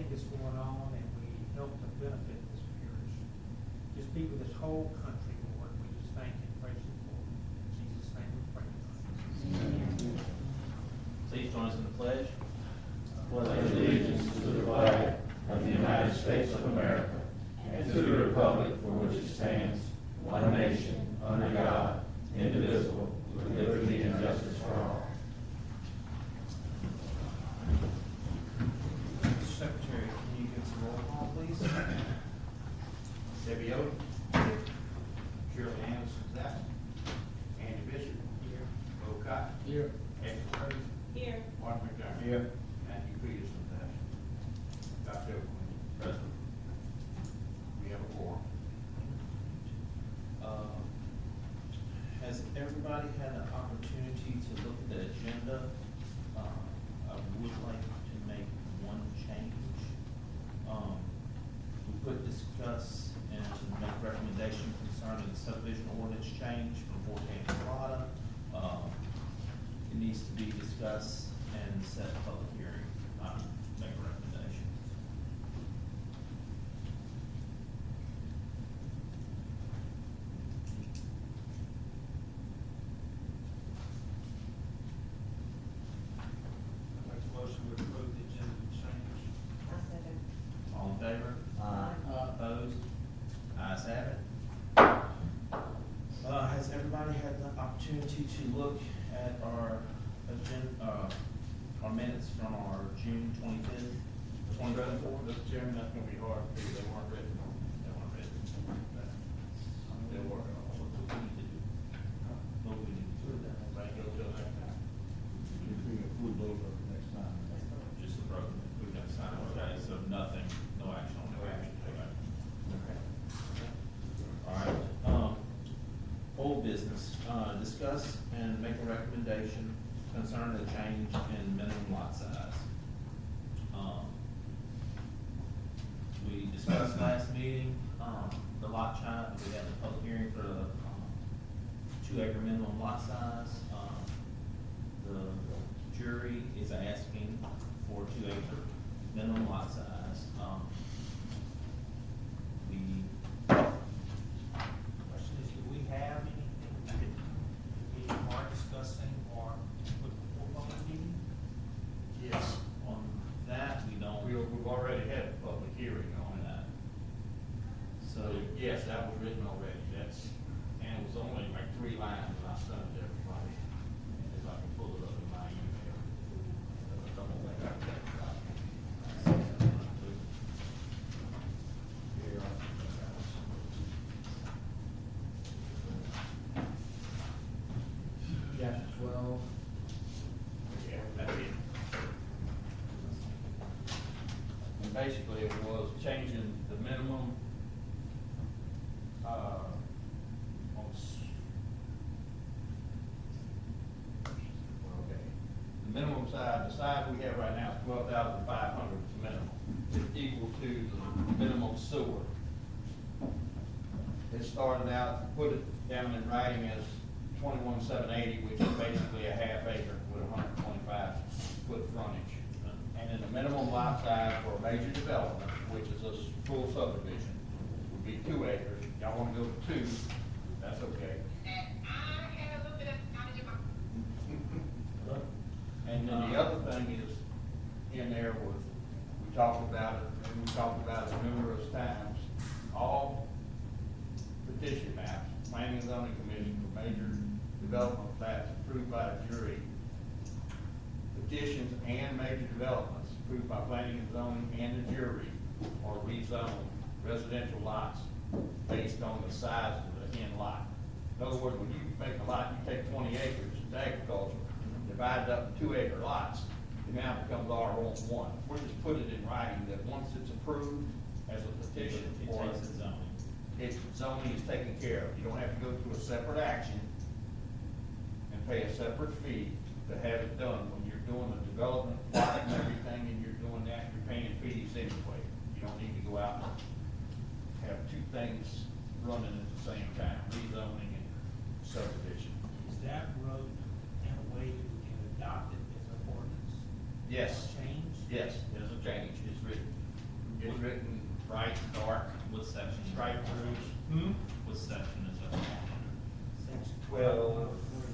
everything that's going on, and we help to benefit this parish. Just be with this whole country, Lord. We just thank you and praise you, Lord. In Jesus' name we pray. Please join us in the pledge. Pledge allegiance to the flag of the United States of America and to the republic for which it stands, one nation, under God, indivisible, with liberty and justice for all. Secretary, can you give some roll call, please? Debbie Oden. Shirley Anderson, that. Andy Bishop. Here. Bo Cotton. Here. Hector Curtis. Here. Mark McDermott. Here. Matthew Peterson, that. Dr. Oakley. Present. We have a quorum. Has everybody had an opportunity to look at the agenda? I would like to make one change. We could discuss and make recommendation concerning the subdivision ordinance change from 14 to Florida. It needs to be discussed and set a public hearing, make a recommendation. Make a motion to approve the agenda change. I second. All in favor? Opposed? Ayes have it. Has everybody had the opportunity to look at our agenda, our minutes from our June 25th, 2024? Mr. Chairman, that's gonna be hard, because they weren't written. They weren't ready. They're working on it. What do we need to do? What do we need to do? Right, go till next time. If we approve those next time. Just the program, we got to sign, okay, so nothing, no action on the action. Okay. All right, old business, discuss and make a recommendation concerning the change in minimum lot size. We discussed last meeting, the lot size, we had the public hearing for the 2-acre minimum lot size. The jury is asking for 2-acre minimum lot size. Question is, do we have anything that we are discussing or put before public meeting? Yes. On that, we don't. We've already had a public hearing on that. it. So, Yes, that was written already. And it was only like 3 lines, and I sent it to everybody. If I can pull it up in my email. I don't think I can. Here, Chapter 12. yeah, that's it. And basically, it was changing the minimum, okay. The minimum size, the size we have right now is 12,500 is the minimum. It's equal to the minimum sewer. It started out, put it down in writing as 21,780, which is basically a half acre with 125 foot frontage. And then the minimum lot size for a major development, which is a full subdivision, would be 2 acres. Y'all wanna go to 2, that's okay. And then the other thing is, in there was, we talked about it, and we talked about it numerous times, all petition maps, planning and zoning commission for major development plats approved by a jury, petitions and major developments approved by planning and zoning and the jury are rezoned residential lots based on the size of the end lot. In other words, when you make a lot, you take 20 acres, it's agriculture, divide it up in 2-acre lots, it now becomes R1. We're just putting it in writing that once it's approved as a petition it or takes its zoning. its zoning is taken care of. You don't have to go through a separate action and pay a separate fee to have it done. When you're doing the development, plot and everything, and you're doing that, you're paying fees anyway. You don't need to go out and have 2 things running at the same time, rezoning and subdivision. Is that wrote in a way that we can adopt it as an ordinance? Yes. Change? Yes, there's a change, it's written. It's written bright, dark, What section? stripe throughs. What section is that? Section 12.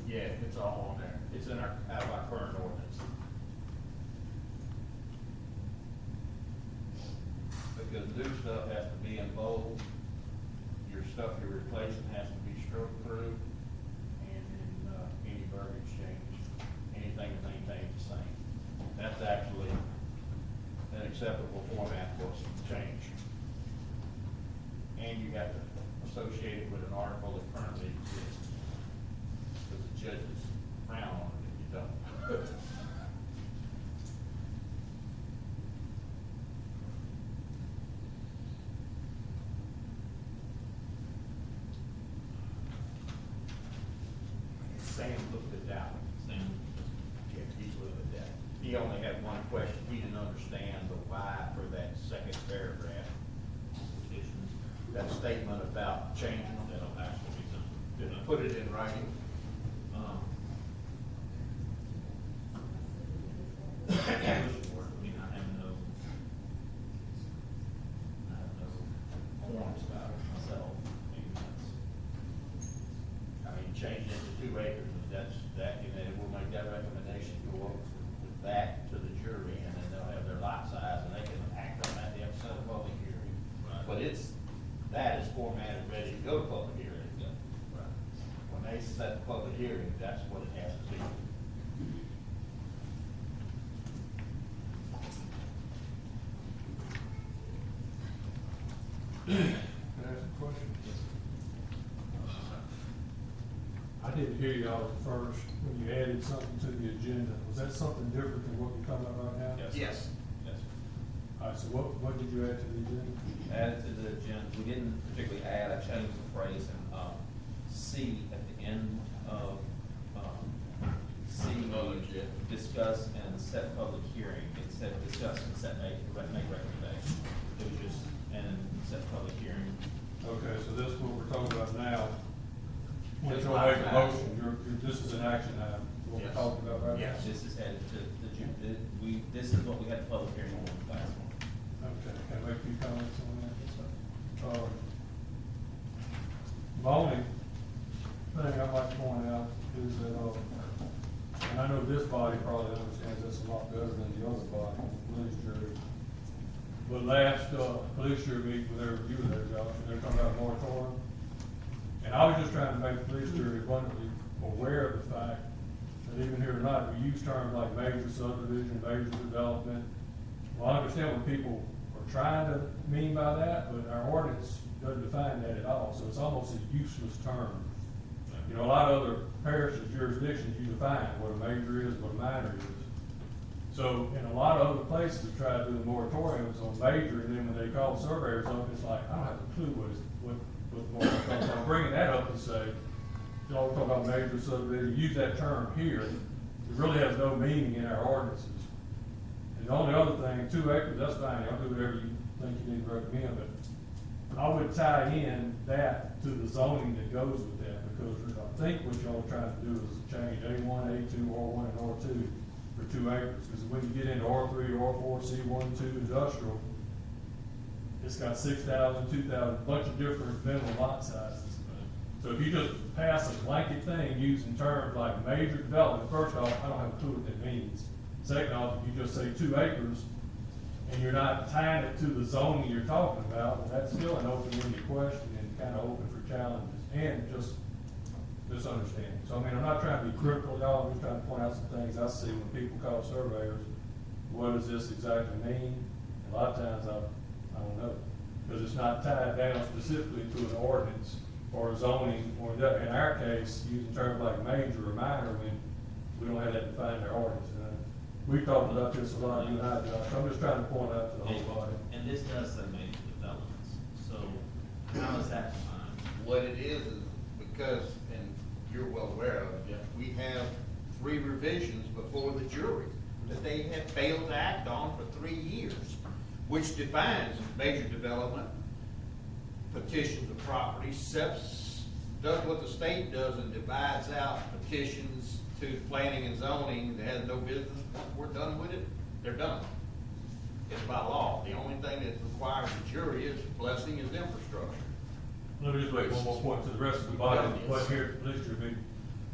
Yeah, it's all on there. It's in our, out of our current ordinance. Because new stuff has to be in bold, your stuff you're replacing has to be stroked through, and then, any verbiage change, anything to maintain the same. That's actually an acceptable format for some change. And you have to associate it with an article that currently exists, because the judges frown on it if you don't. Sam looked at that one. Same. Yeah, he's looked at that. He only had one question. He didn't understand the why for that second paragraph. Petitions. That statement about changing them. That'll actually be something. Didn't put it in writing. I mean, I have no Forms about it. myself. Maybe that's, I mean, change it to 2 acres, that's, that, and then we'll make that recommendation, go up with that to the jury, and then they'll have their lot size, and they can act on that, they have to set a public hearing. Right. But it's, that is formatted, ready to go to public hearing. right. When they set the public hearing, that's what it has to be. Can I ask a question? I didn't hear y'all at first when you added something to the agenda. Was that something different than what we're talking about right now? Yes. Yes. Yes. All right, so what did you add to the agenda? Added to the agenda, we didn't particularly add, I changed the phrase in, C at the end of, C, discuss and set public hearing, it said discuss and set make recommendation. It was just, and set public hearing. Okay, so this is what we're talking about now. When Just you're gonna make a like that. motion, this is an action item, what we're Yes. talking about right now? Yes. This is added to the June, this is what we had the public hearing on last one. Okay, can I make a few comments on that? The only thing I'd like to point out is that, and I know this body probably understands this a lot better than the other body, the police jury. But last, police jury meeting, where you were there, Josh, and they're talking about moratorium. And I was just trying to make the police jury abundantly aware of the fact that even here tonight, we use terms like major subdivision, major development. Well, I understand what people are trying to mean by that, but our ordinance doesn't define that at all, so it's almost a useless term. You know, a lot of other parishes, jurisdictions, you define what a major is, what a minor is. So in a lot of other places, we try to do the moratoriums on major, and then when they call surveyors up, it's like, I don't have a clue what the moratorium is. So I'm bringing that up to say, you know, we talk about major subdivision, use that term here, it really has no meaning in our ordinances. And the only other thing, 2 acres, that's fine, y'all do whatever you think you need to recommend, but I would tie in that to the zoning that goes with that, because I think what y'all are trying to do is change A1, A2, R1, and R2 for 2 acres, because when you get into R3, R4, C1, 2 industrial, it's got 6,000, 2,000, bunch of different minimum lot sizes. So if you just pass a blanket thing using terms like major development, first off, I don't have a clue what that means. Second off, if you just say 2 acres, and you're not tying it to the zoning you're talking about, well, that's still an open-ended question and kind of open for challenges and just misunderstanding. So, I mean, I'm not trying to be critical at all, I'm just trying to point out some things I see when people call surveyors, what does this exactly mean? And a lot of times I don't know, because it's not tied down specifically to an ordinance or zoning, or in our case, using terms like major or minor, when we don't have that defined in our ordinance. We've talked about this a lot, you and I, Josh, I'm just trying to point out to the whole body. And this does say major developments, so how is that defined? What it is because, and you're well aware of it, Jeff, we have 3 revisions before the jury that they have failed to act on for 3 years, which defines major development, petitions of property, does what the state does and divides out petitions to planning and zoning that has no business. Once we're done with it, they're done. It's by law. The only thing that requires a jury is blessing his infrastructure. Let me just make one more point to the rest of the body, what here at the police jury meeting.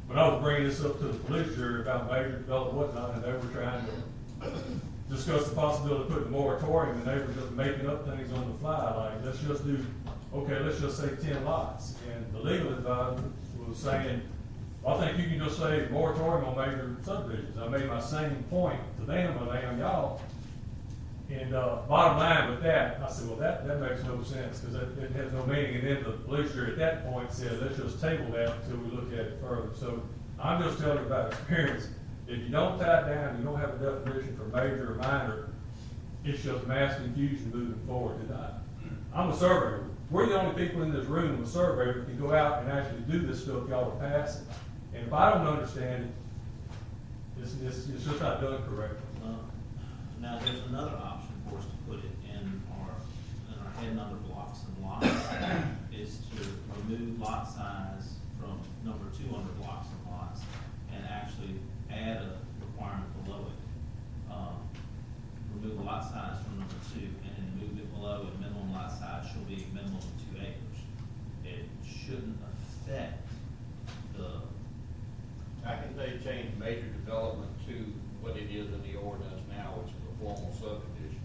When I was bringing this up to the police jury about major development and whatnot, and they were trying to discuss the possibility of putting a moratorium, and they were just making up things on the fly, like, let's just do, okay, let's just say 10 lots. And the legal advisor was saying, well, I think you can just say moratorium on major subdivisions. I made my same point to them when I am y'all. And bottom line with that, I said, well, that makes no sense, because it has no meaning. And then the police jury at that point said, let's just table that until we look at it further. So I'm just telling you about experience. If you don't tie it down, you don't have a definition for major or minor, it's just mass confusion moving forward. I'm a surveyor. We're the only people in this room, a surveyor, that can go out and actually do this stuff y'all are passing. And if I don't understand it, it's just not done correctly. Now, there's another option for us to put it in our head number blocks and lots, is to remove lot size from number 200 blocks and lots, and actually add a requirement below it. Remove lot size from number 2, and then move it below, and minimum lot size shall be minimum of 2 acres. It shouldn't affect the. I can tell you change major development to what it is in the ordinance now, which is a formal subdivision.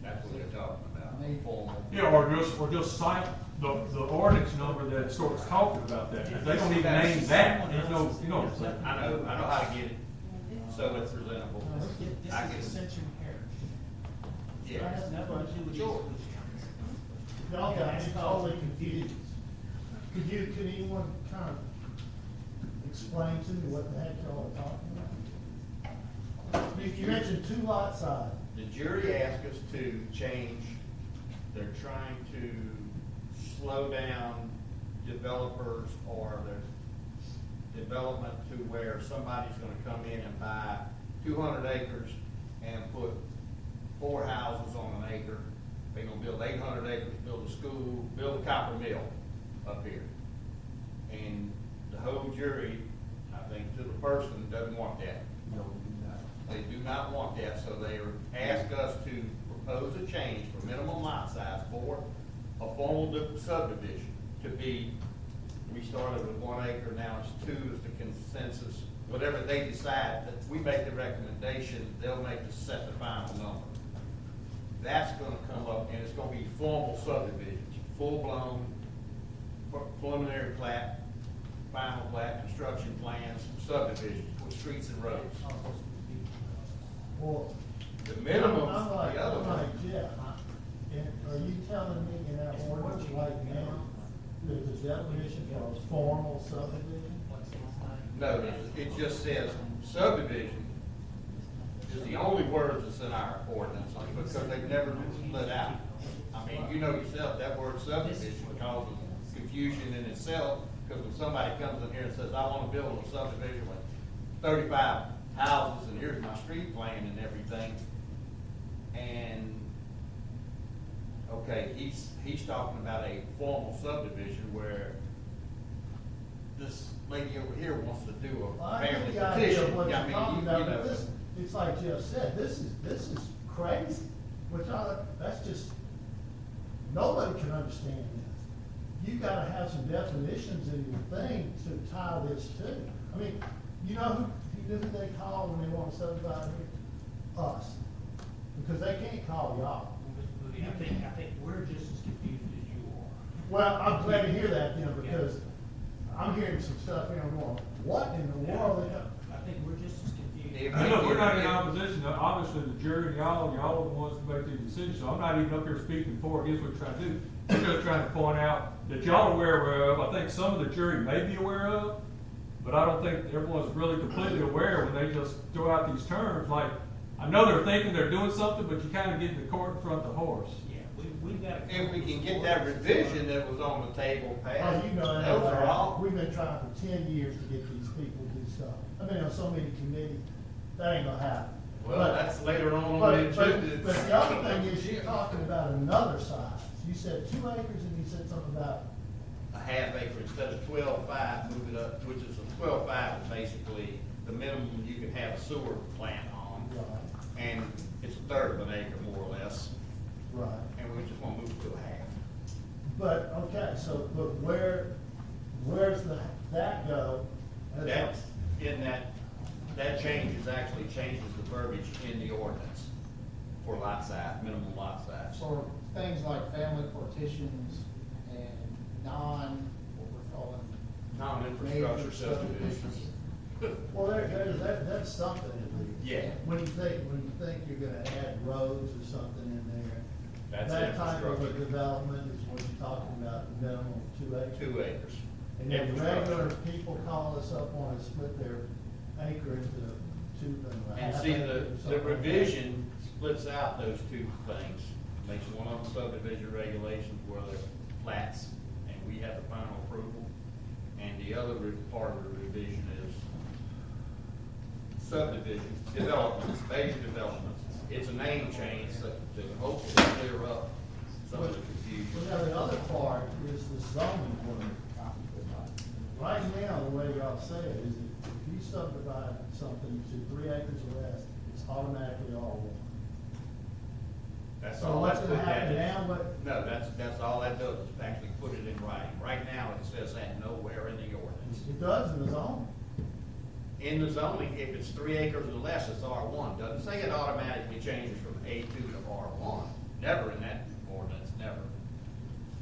That's what they're talking about, formal. Yeah, or just cite the ordinance number that starts talking about that. If they don't even name that, there's no, you know what I'm saying? I know how to get it, so it's presentable. This I is can- ascension heritage. Yeah. That has nothing to do with Sure. Y'all got me totally confused. Could anyone kind of explain to me what the heck y'all are talking about? You mentioned 2 lot size. The jury asked us to change, they're trying to slow down developers or their development to where somebody's gonna come in and buy 200 acres and put 4 houses on an acre. They're gonna build 800 acres, build a school, build a copper mill up here. And the whole jury, I think to the person, doesn't want that. They do not want that, so they ask us to propose a change for minimum lot size for a formal subdivision to be, we started with 1 acre, now it's 2 is the consensus. Whatever they decide, that we make the recommendation, they'll make the set the final number. That's gonna come up, and it's gonna be formal subdivisions, full-blown preliminary plat, final plat, construction plans, subdivisions with streets and roads. Well, The minimum, I'm like, the other one. Jeff, are you telling me in that ordinance right now, there's a definition for a formal subdivision? No, it just says subdivision is the only words that's in our ordinance, because they've never been split out. I mean, you know yourself, that word subdivision causes confusion in itself, because when somebody comes in here and says, I want to build a subdivision with 35 houses, and here's my street plan and everything, and, okay, he's talking about a formal subdivision where this lady over here wants to do a Well, I family get the idea petition. of what Yeah, I you're mean, talking you about, know. but this, it's like Jeff said, this is crazy. That's just, nobody can understand this. You gotta have some definitions in your thing to tie this to. I mean, you know who they call when they want to subdivide here? Us. Because they can't call y'all. I think we're just as confused as you are. Well, I'm glad to hear that then, because I'm hearing some stuff here, I'm going, what in the world? I think we're just as confused. If- And look, we're not in opposition, obviously the jury, y'all are the ones who make these decisions, so I'm not even up here speaking for or against what you're trying to do. I'm just trying to point out that y'all are aware of, I think some of the jury may be aware of, but I don't think everyone's really completely aware when they just throw out these terms, like, I know they're thinking they're doing something, but you kind of get the cart in front of the horse. Yeah, we've got. If we can get that revision that was on the table Oh, passed, you know, those are all. we've been trying for 10 years to get these people to do stuff. I've been on so many committees, that ain't gonna happen. Well, But- that's later on But, the agenda. but the other thing is, you're talking about another size. You said 2 acres and you said something about, A half acre instead of 12.5, move it up, which is a 12.5 is basically the minimum you can have a sewer plant on. right, And it's a third of an acre more or But, okay, so, but where's that go? That's, in that changes, actually changes the verbiage in the ordinance for lot size, minimum lot size. For things like family partitions and what we're calling. Non-infrastructure major subdivisions. Well, that's something at least. Yeah. When you think you're gonna add roads or something in there. That's That type of a infrastructure. development is what you're talking about, the minimum of 2 acres. 2 acres. And then Infrastructure. regular people call us up, want to split their acre into two things. And see, the revision splits out those two things, makes one of them subdivision regulations where they're flats, and we have the final approval. And the other part of the revision is subdivision, developments, major developments. It's a name change to hopefully clear up some of the confusion. Well, now, the other part is the zoning ordinance. Right now, the way y'all say it is that if you subdivide something to 3 acres or less, it's automatically R1. That's So all what's that's gonna put that happen in. now, but- No, that's all that does, is actually put it in writing. Right now, it says that nowhere in the ordinance. It does in the zone. In the zoning, if it's 3 acres or less, it's R1. Doesn't say it automatically changes from A2 to R1. Never in that ordinance, never.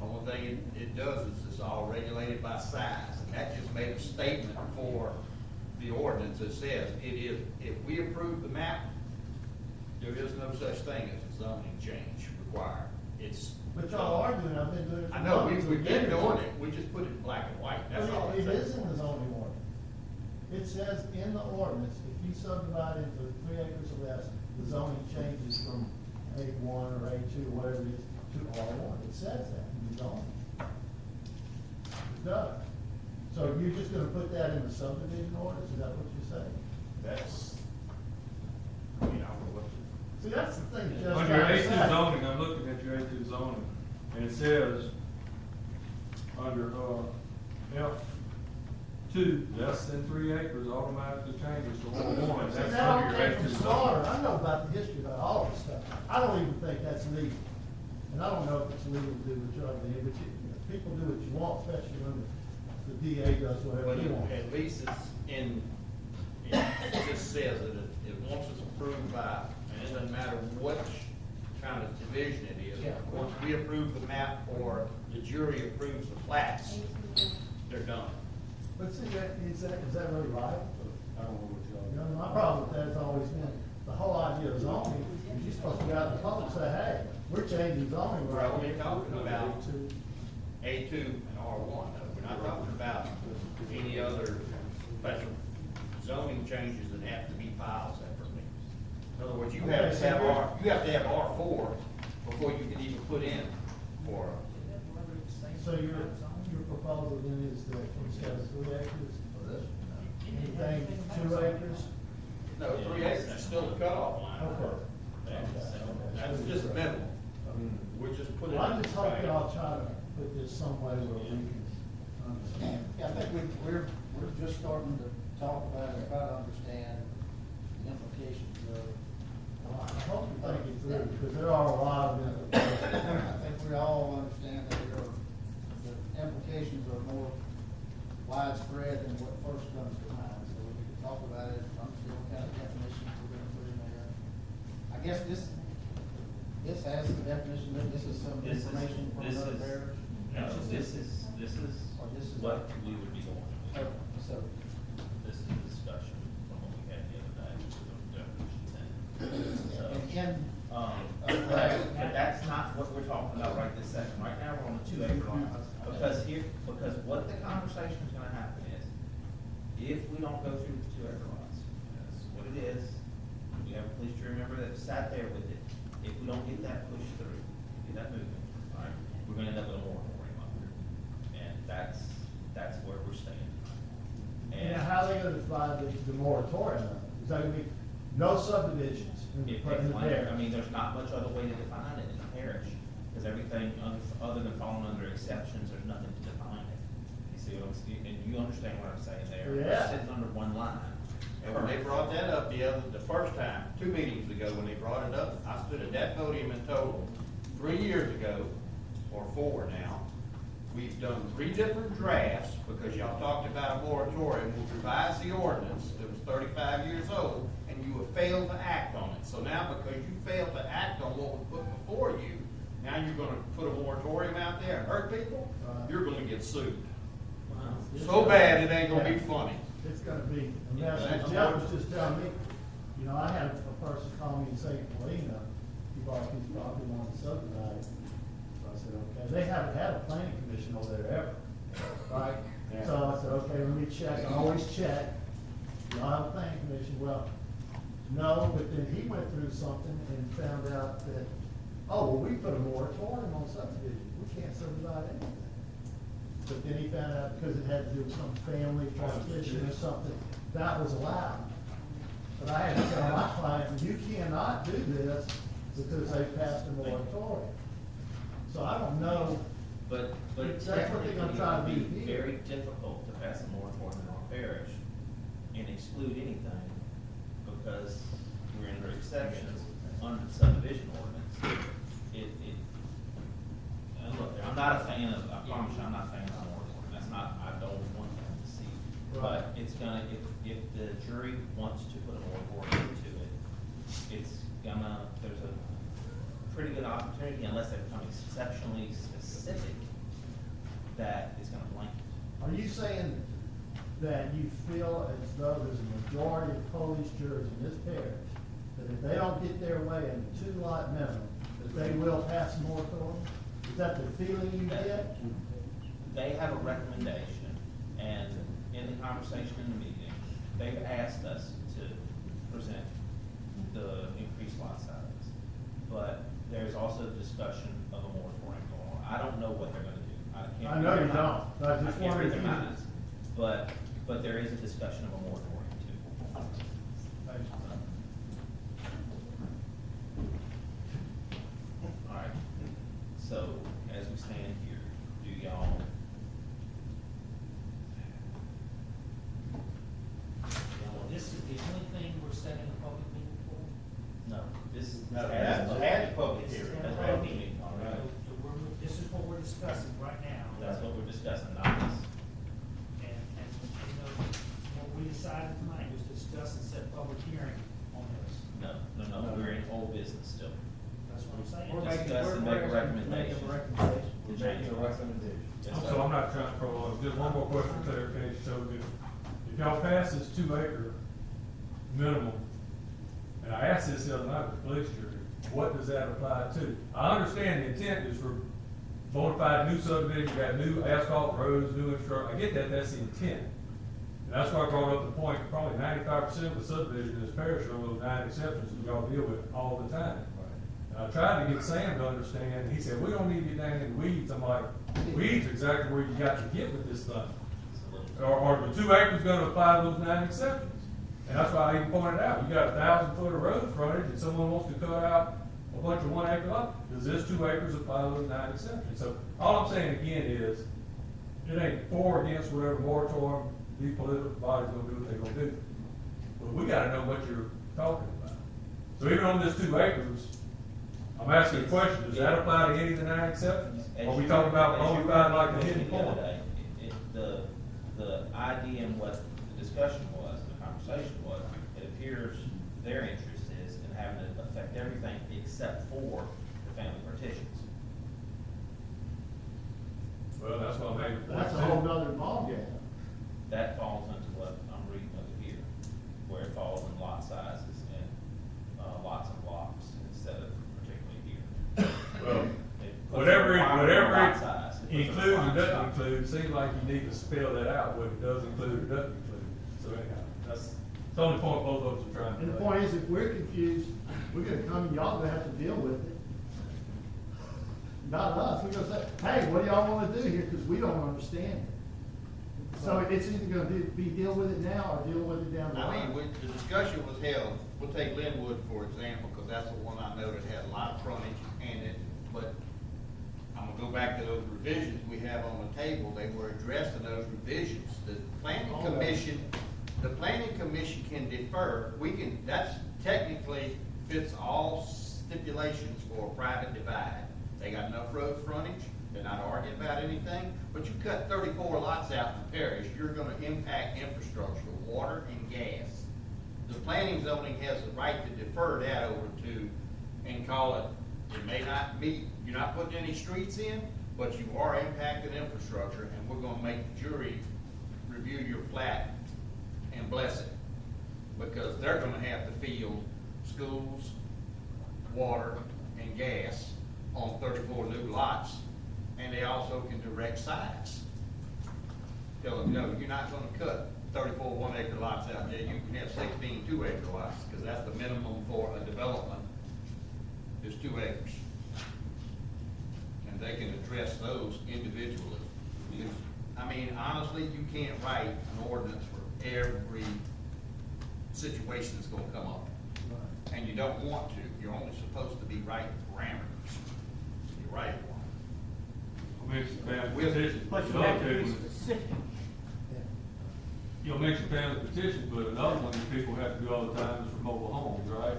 Only thing it does is it's all regulated by size. And that just made a statement for the ordinance that says it is, if we approve the map, there is no such thing as a zoning change required. It's. But y'all are doing, I've been doing it. For I know, months. we've been doing it. We just put it in black and white. That's all It it is says. in the zoning ordinance. It says in the ordinance, if you subdivide into 3 acres or less, the zoning changes from A1 or A2, or whatever it is, to R1. It says that in the zoning. It does. So you're just gonna put that in the subdivision ordinance, is that what you're saying? That's, I mean, I don't know what to. See, that's the thing, Judge. Under Gotti A2 said. zoning, I'm looking at your A2 zoning, and it says, under, F2, less than 3 acres automatically changes to R1. See, That's that all under your came from A2 Slaughter. zoning. I know about the history about all this stuff. I don't even think that's legal. And I don't know if it's legal to do what you're doing, but people do what you want, especially when the DA does whatever But he wants. at least it's in, it just says that it once it's approved by, and it doesn't matter which kind of division it is. Yeah. Once we approve the map or the jury approves the plats, they're done. But see, is that really right? I don't know what You y'all. know, my problem with that has always been, the whole idea of zoning, is you're supposed to go out in the public and say, hey, we're changing zoning. We're only talking about A2 and R1. We're not talking about any other special zoning changes that have to be filed separately. In other words, you have to have R4 before you can even put in for. So your proposal then is that instead of 3 acres, anything 2 acres? No, 3 acres is still the cutoff line. Okay. That's just minimal. We're just putting. Well, I just hope y'all try to put this some way where we can understand. Yeah, I think we're just starting to talk about it, try to understand the implications of. Well, I hope you think it through, because there are a lot of implications. I think we all understand that the implications are more widespread than what first comes to mind. So we need to talk about it, understand what kind of definitions we're gonna put in there. I guess this has some definition, this is some information from another parish. No, this is Or this is- what we would be going to. Okay, so, This is a discussion from what we had the other day, with the definitions in. So, and but that's not what we're talking about right this second. Right now, we're on the 2 acre line. Because what the conversation is gonna happen is, if we don't go through the 2 acre lots, that's what it is. We have a police jury member that sat there with it. If we don't get that pushed through, get that moving, all right, we're gonna end up with a moratorium up here. And that's where we're staying. And how are they gonna divide the moratorium? Is that gonna be no subdivisions in the If in it's the like, parish? I mean, there's not much other way to define it in the parish, because everything other than falling under exceptions, there's nothing to define it. You see what I'm saying? And you understand what I'm saying there? We're Yeah. sitting under one line. And when they brought that up the first time, 2 meetings ago, when they brought it up, I stood at that podium and told them, 3 years ago, or 4 now, We've done 3 different drafts, because y'all talked about a moratorium. We'll revise the ordinance that was 35 years old, and you have failed to act on it. So now, because you failed to act on what was put before you, now you're gonna put a moratorium out there and hurt people? You're gonna get sued. So bad, it ain't gonna be funny. It's gonna be a mess. That's Jeff what- was just telling me, you know, I had a person call me and say, Felina, he bought a piece of property, wanted to subdivide it. So I said, okay, they haven't had a planning commission over there ever, right? So I said, okay, let me check, I always check, you don't have a planning commission, well, no, but then he went through something and found out that, oh, well, we put a moratorium on subdivision, we can't subdivide anything. But then he found out because it had to do with some family transition or something, that was allowed. But I had to tell my client, you cannot do this because they passed a moratorium. So I don't know, But That's what they're technically, gonna it try to would do be here. very difficult to pass a moratorium in our parish and exclude anything, because we're under exceptions under the subdivision ordinance. And look, I'm not a fan of, I promise you, I'm not a fan of a moratorium, that's not, I don't want that to see. But it's gonna, if the jury wants to put a moratorium into it, it's gonna, there's a pretty good opportunity, unless they become exceptionally specific, that it's gonna blanket. are you saying that you feel as though there's a majority of police jurors in this parish, that if they don't get their way in the 2-lot minimum, that they will pass a moratorium? Is that the feeling you get? They have a recommendation, and in the conversation in the meeting, they've asked us to present the increased lot size. But there's also discussion of a moratorium going on. I don't know what they're gonna do. I know you don't. I just can't wondered read if their you- minds. But there is a discussion of a moratorium too. Thanks. All right, so as we stand here, do y'all? This is the only thing we're setting a public meeting for? No, this is. No, that's public This is hearing. a That's public public meeting. meeting, all right. So this is what we're discussing right now. That's what we're discussing, not this. And, you know, what we decided tonight was discuss and set public hearing on this. No, we're in old business still. That's what I'm saying. We're Discuss and make a recommendation. To change the recommendation. Yes, So I'm not trying to prolong, just one more question for clarification. So if y'all pass this 2-acre minimum, and I asked this the other night with the police jury, what does that apply to? I understand the intent is for bona fide new subdivision, you got new asphalt roads, new infrastructure, I get that, that's the intent. And that's why I brought up the point, probably 95% of the subdivision in this parish are those 9 exceptions that y'all deal with all the time. And I tried to get Sam to understand, and he said, we don't need to get down in the weeds. I'm like, weeds are exactly where you got to get with this thing. Or the 2 acres gonna apply to those 9 exceptions? And that's why I even pointed out, you got 1,000 foot of road frontage, and someone wants to cut out a bunch of 1 acre lots. Does this 2 acres apply to those 9 exceptions? So all I'm saying again is, it ain't for or against whatever moratorium these political bodies gonna do what they gonna do. But we gotta know what you're talking about. So even on this 2 acres, I'm asking a question, does that apply to any of the 9 exceptions? Are we talking about bona fide like the hidden point? The idea and what the discussion was, the conversation was, it appears their interest is in having it affect everything except for the family partitions. Well, that's what I made. That's a whole nother ballgame. That falls into what I'm reading over here, where it falls in lot sizes and, lots of blocks instead of particularly here. Well, It puts a whatever requirement on lot it size. It puts a includes or requirement doesn't on- include, seems like you need to spell that out, what it does include or doesn't include. So anyhow, that's the only point both of us are trying to And the make. point is, if we're confused, we're gonna come, and y'all gonna have to deal with it. Not us, we're gonna say, hey, what do y'all wanna do here, because we don't understand it. So it's either gonna be deal with it now or deal with it down the I line. mean, the discussion was held, we'll take Linwood for example, because that's the one I know that had a lot of frontage and it, but I'm gonna go back to those revisions we have on the table, they were addressed in those revisions. The planning commission can defer, that's technically fits all stipulations for a private divide. They got enough road frontage, they're not arguing about anything, but you cut 34 lots out in the parish, you're gonna impact infrastructure, water and gas. The planning zoning has the right to defer that over to, and call it may not meet, you're not putting any streets in, but you are impacting infrastructure, and we're gonna make the jury review your plat and bless it. Because they're gonna have to field schools, water, and gas on 34 new lots, and they also can direct size. Tell them, no, you're not gonna cut 34 1-acre lots out there, you can have 16 2-acre lots, because that's the minimum for a development, is 2 acres. And they can address those individually. I mean, honestly, you can't write an ordinance for every situation that's gonna come up. And you don't want to, you're only supposed to be writing parameters. You write one. Mention family With- petitions. But you Another have to big be one- specific. You'll mention family petitions, but another one that people have to do all the time is for mobile homes, right?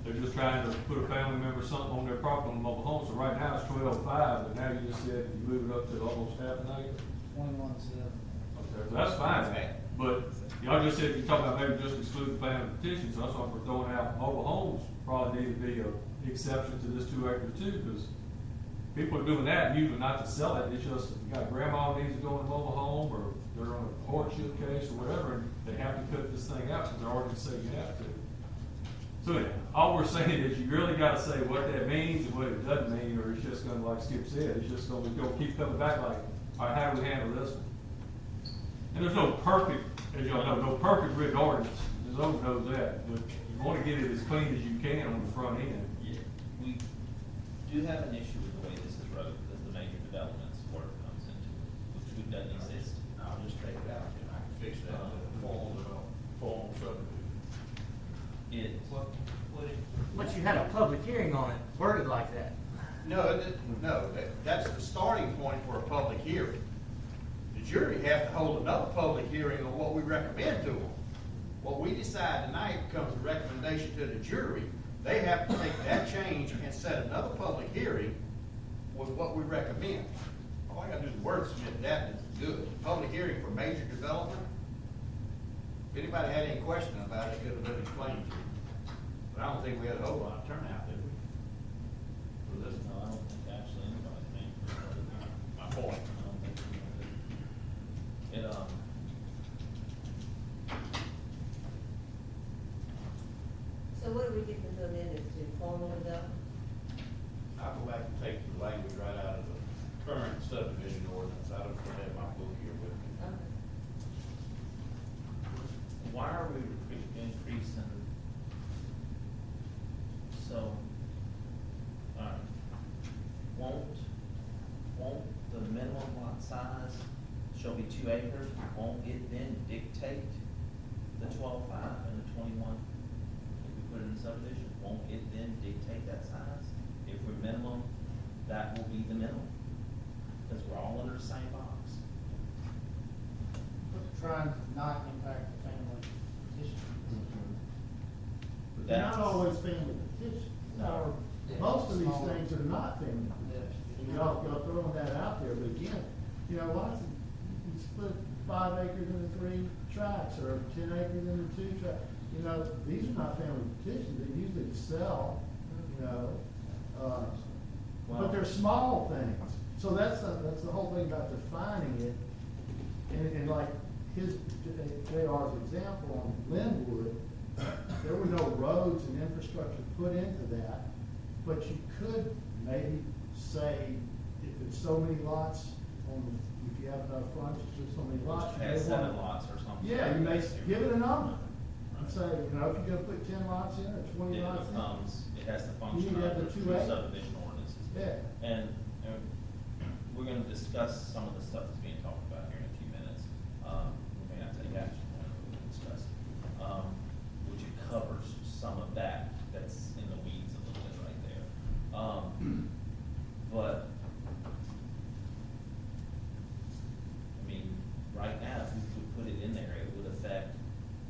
They're just trying to put a family member something on their property on a mobile home, so right now it's 12.5, but now you just said you move it up to almost half an acre. 21.7. Okay, so that's fine, Okay. but y'all just said you're talking about maybe just exclude the family petitions, so that's why we're throwing out mobile homes probably need to be a exception to this 2 acre too, because people are doing that usually not to sell it, it's just, you got grandma needs to go in a mobile home, or they're on a hardship case or whatever, and they have to cut this thing out because they're already saying you have to. So all we're saying is you really gotta say what that means and what it doesn't mean, or it's just gonna, like Skip said, it's just gonna keep coming back like, all right, how do we handle this one? And there's no perfect, as y'all know, no perfect written ordinance, Zoe knows that, but you wanna get it as clean as you can on the front end. Yeah, we do have an issue with the way this is wrote, because the major developments word comes into it, which doesn't exist. I'll just take it out, and I can fix that with a formal subdivision. But you had a public hearing on it, worded like that. No, that's the starting point for a public hearing. The jury has to hold another public hearing on what we recommend to them. What we decide tonight becomes a recommendation to the jury. They have to take that change and set another public hearing with what we recommend. All I gotta do is wordsmith that, and it's good. Public hearing for major development. If anybody had any question about it, it could have been explained to them. But I don't think we had a whole lot of turnout, did we? For this, No, I don't think actually anybody thinks. my point. I don't think we did. So what do we get to amend it to, formal development? I'll go back and take the language right out of the current subdivision ordinance. I don't have my book here with me. Okay. Why are we increasing? So, won't the minimum lot size shall be 2 acres? Won't it then dictate the 12.5 and the 21? If we put it in subdivision, won't it then dictate that size? If we're minimum, that will be the minimum, because we're all under the same box. Trying to not impact the family petition. But they're not always family petitions. No. Most of these things are not family Yes. petitions. Y'all throwing that out there, but again, you know, lots of, you split 5 acres into 3 tracts, or 10 acres into 2 tracts. You know, these are not family petitions, they usually sell, you know, but they're small things. So that's the whole thing about defining it. And like JR's example on Linwood, there were no roads and infrastructure put into that, but you could maybe say, if it's so many lots if you have enough frontage, there's so many lots. It has 7 lots or something. Yeah, you may give it a number, and say, you know, if you're gonna put 10 lots in, or 20 It lots in. becomes, it has to You function need to have under the 2 two acres. subdivision ordinances. Yeah. And we're gonna discuss some of the stuff that's being talked about here in a few minutes. We may not take action on it, but we'll discuss it. Which it covers some of that's in the weeds a little bit right there. But, I mean, right now, if we could put it in there, it would affect,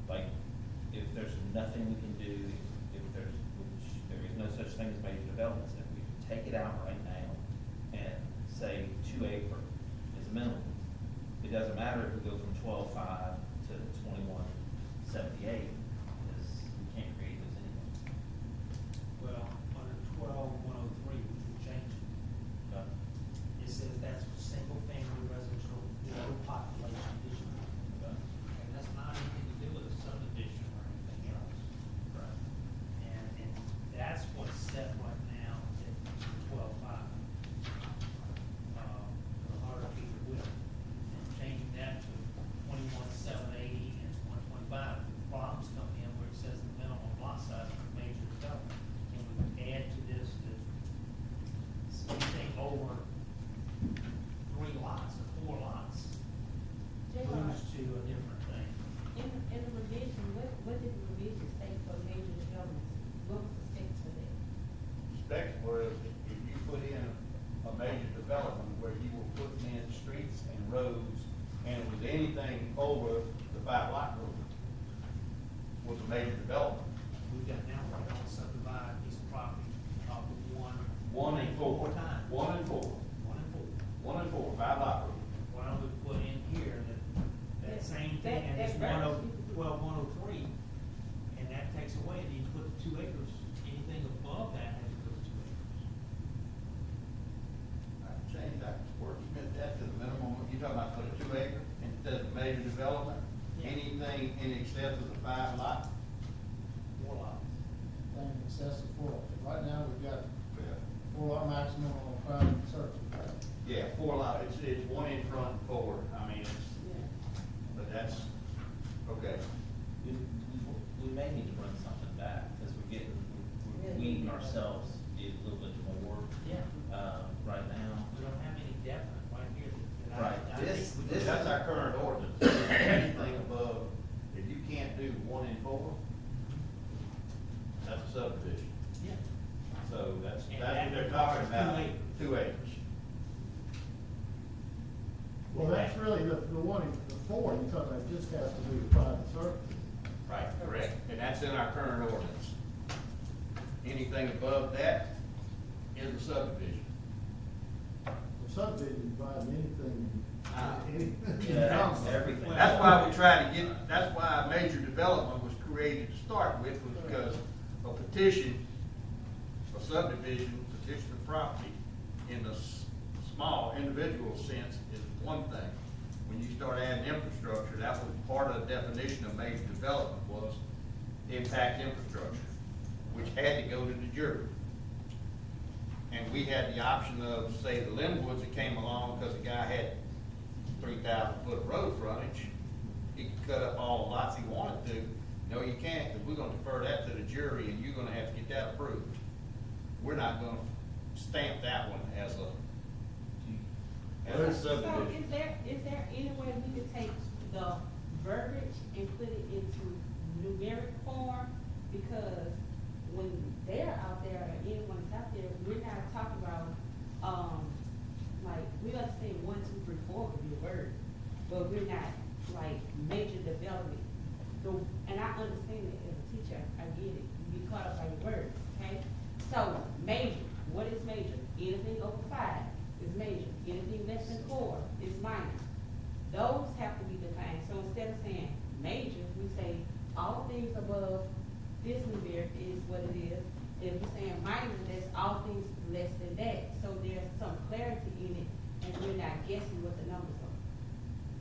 like, if there's nothing we can do, if there is no such thing as major developments, if we take it out right now and say 2 acre is a minimum. It doesn't matter if we go from 12.5 to 21.78, because we can't create those anyway. Well, under 12.103, which we changed, Okay. it says that's for single-family residential, low population district. Okay. And that's not anything to do with a subdivision or anything else. Right. And that's what's set right now at 12.5. For the harder feet width. And changing that to 21.780 and 125, problems come in where it says the minimum lot size for major development. And we add to this that anything over 3 lots or 4 lots moves to a different thing. In the revision, what did the revision state for major developments? What was the state for that? Specs were, if you put in a major development where you were putting in streets and roads, and it was anything over the 5 lot rule, was a major development. We've got now, we're going to subdivide a piece of property off of one. 1 and 4. 4 times. 1 and 4. 1 and 4. 1 and 4, 5 lot rule. Why don't we put in here that same thing, and That it's verse. 12.103, and that takes away, and you put the 2 acres, anything above that has to go to 2 acres. Change that, where you meant that to the minimum, you talking about put a 2 acre instead of major development? Yeah. Anything in excess of the 5 lot? 4 lots. Thing in excess of 4. Right now, we've got 4 lot maximum on private circuit. Yeah, 4 lot, it's 1 in front and 4, I mean, it's, but that's, okay. We may need to run something back, because we're weeding ourselves a little bit more, Yeah. right now. We don't have any definite right here that Right. I think we That's our current ordinance. Anything above, if you can't do 1 in 4, that's a subdivision. Yeah. So that's And what that they're talking requires 2 about, acres. 2 acres. Well, that's really the one, the 4 you're talking about just has to do with private services. Right, correct, and that's in our current ordinance. Anything above that is a subdivision. The subdivision provides anything, Ah. anything. Yeah, everything. That's why we try to get, that's why major development was created to start with, was because a petition, a subdivision, petition of property, in the small individual sense is one thing. When you start adding infrastructure, that was part of the definition of major development, was impact infrastructure, which had to go to the jury. And we had the option of, say, the Linwoods that came along because the guy had 3,000 foot of road frontage, he could cut up all the lots he wanted to. No, you can't, because we're gonna defer that to the jury, and you're gonna have to get that approved. We're not gonna stamp that one as a So subdivision. is there any way we could take the verbiage and put it into numeric form? Because when they're out there, or anyone's out there, we're not talking about, like, we understand 1, 2, 3, 4 could be a word, but we're not, like, major development. And I understand it as a teacher, I get it, you get caught up by your words, okay? So, major, what is major? Anything over 5 is major, anything less than 4 is minor. Those have to be defined, so instead of saying major, we say all things above this numeric is what it is. If we're saying minor, that's all things less than that, so there's some clarity in it, and we're not guessing what the numbers are.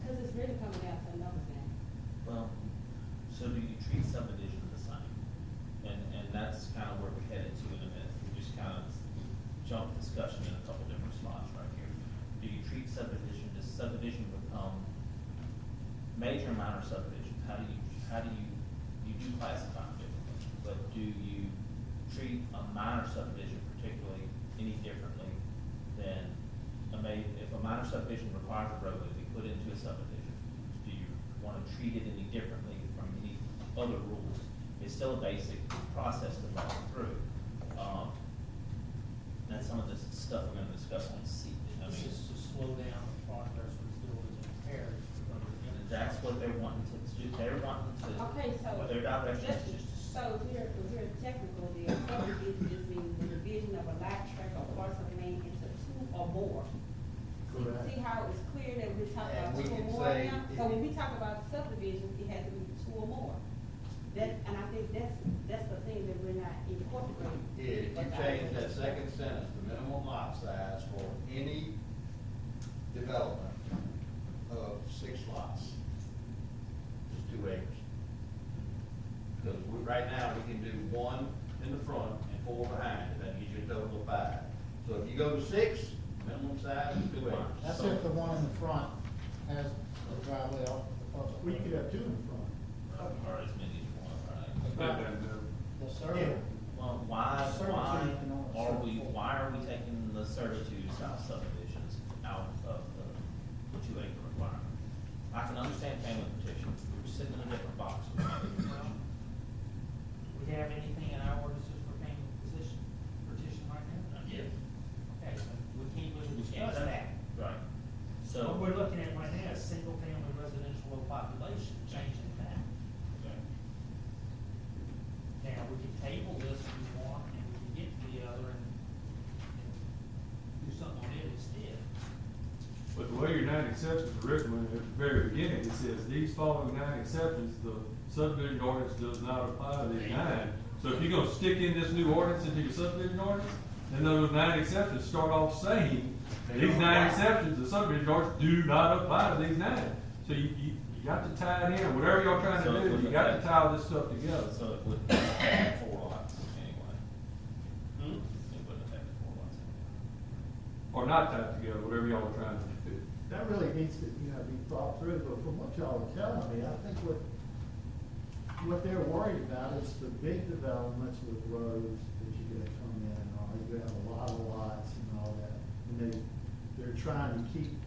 Cause it's really coming down to a numbers game. Well, so do you treat subdivision the same? And that's kind of where we're headed to in a minute. We just kind of jumped discussion in a couple different spots right here. Do you treat subdivision, does subdivision become major and minor subdivisions? How do you do classify them differently? But do you treat a minor subdivision particularly any differently than if a minor subdivision requires a roadway to be put into a subdivision? Do you want to treat it any differently from any other rules? It's still a basic process to follow through. That's some of this stuff we're going to discuss on C. I This mean, is to slow down the progress of the buildings and repairs. that's what they're wanting to do. They're wanting to. Okay, so. What their direction is just. So we're technical there, subdivision just means the division of a lot, tract, or parcel of land into 2 or more talk And about we two or can more say now, if so when you- we talk about subdivisions, it has to be two or more. That, and I think that's the thing that we're not incorporating. If you change that second sentence, the minimum lot size for any development of 6 lots is 2 acres. Because right now, we can do 1 in the front and 4 behind, that gives you a total of 5. So if you go to 6, minimum size is 2 acres. That's if the one in the front has a driveway off the public. Well, you could have 2 in front. Or as many as one, right? But then, The survey. Well, why Servitude can only are serve we, four. why are we taking the servitude style subdivisions out of the 2 acre requirement? I can understand family petitions, we're sitting in a different box. We have anything in our ordinances for family petition right now? Yes. Okay, so we can't really We can't discuss do that. Right. What So, we're looking at right now is single-family residential low population, changing that. Now, we can table this if we want, and we can get to the other and do something on it instead. but the way your 9 exceptions are written, at the very beginning, it says, these following 9 exceptions, the subdivision ordinance does not apply to these 9. So if you're gonna stick in this new ordinance into your subdivision ordinance, then those 9 exceptions start off saying, these 9 exceptions, the subdivision ordinance do not apply to these 9. So you got to tie it in, whatever y'all trying So it to do, you wouldn't got to affect- tie all this stuff together. so it would affect 4 lots anyway. Hmm? It wouldn't affect 4 lots anyway. Or not tied together, whatever y'all are trying to do. That really needs to, be thought through, but from what y'all are telling me, I think what they're worried about is the big developments with roads that you gotta come in and all, you have a lot of lots and all that. And they're trying to keep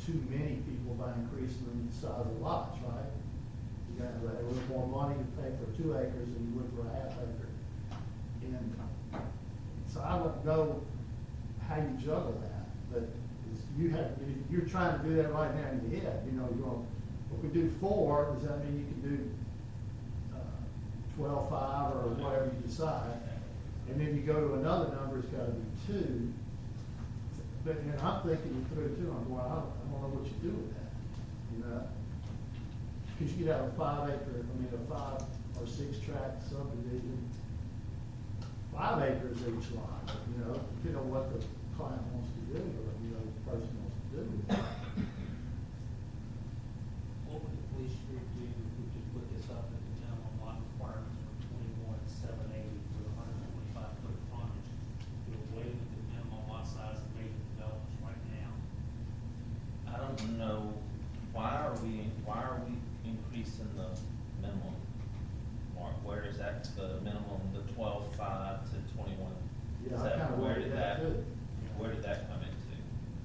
too many people by increasing the size of lots, right? You got a little more money to pay for 2 acres than you would for a half acre. And so I don't know how you juggle that, but you're trying to do that right now in your head, if we do 4, does that mean you can do 12, 5, or whatever you decide? And then you go to another number, it's gotta be 2. But, I'm thinking through too, I'm going, I don't know what you do with that, Cause you could have a 5 acre, a 5 or 6 tract subdivision, 5 acres each lot, depending on what the client wants to do, or, the person wants to do with it. What would the police group do if we just put this up at the minimum lot requirements for 21,780 for the 125-foot frontage? Do away with the minimum lot size of major developments right now? I don't know, why are we increasing the minimum mark? Where is that, the minimum, the 12.5 to 21? Yeah, Is I that- kinda where wondered did that too. Where did that come into?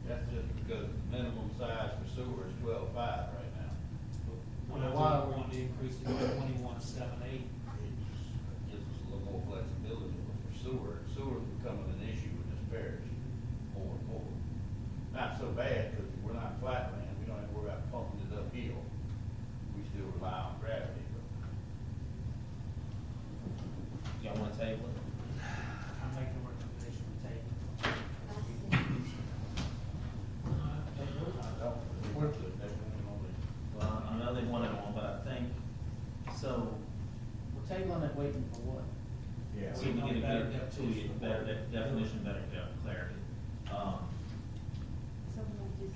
That's just because the minimum size for sewer is 12.5 right now. Why why- we want to increase it to 21,780? It just gives us a little more flexibility, but for sewer is becoming an issue in this parish more and more. Not so bad, because we're not flat land, we don't have to worry about pumping it uphill. We still rely on gravity, but Y'all wanna table it? I'm making a recommendation to table. I don't, we're to, they only. Well, I know they wanted one, but I think, so, We're tabling it, waiting for what? Yeah. we can get Better a definition. better definition, better clarity.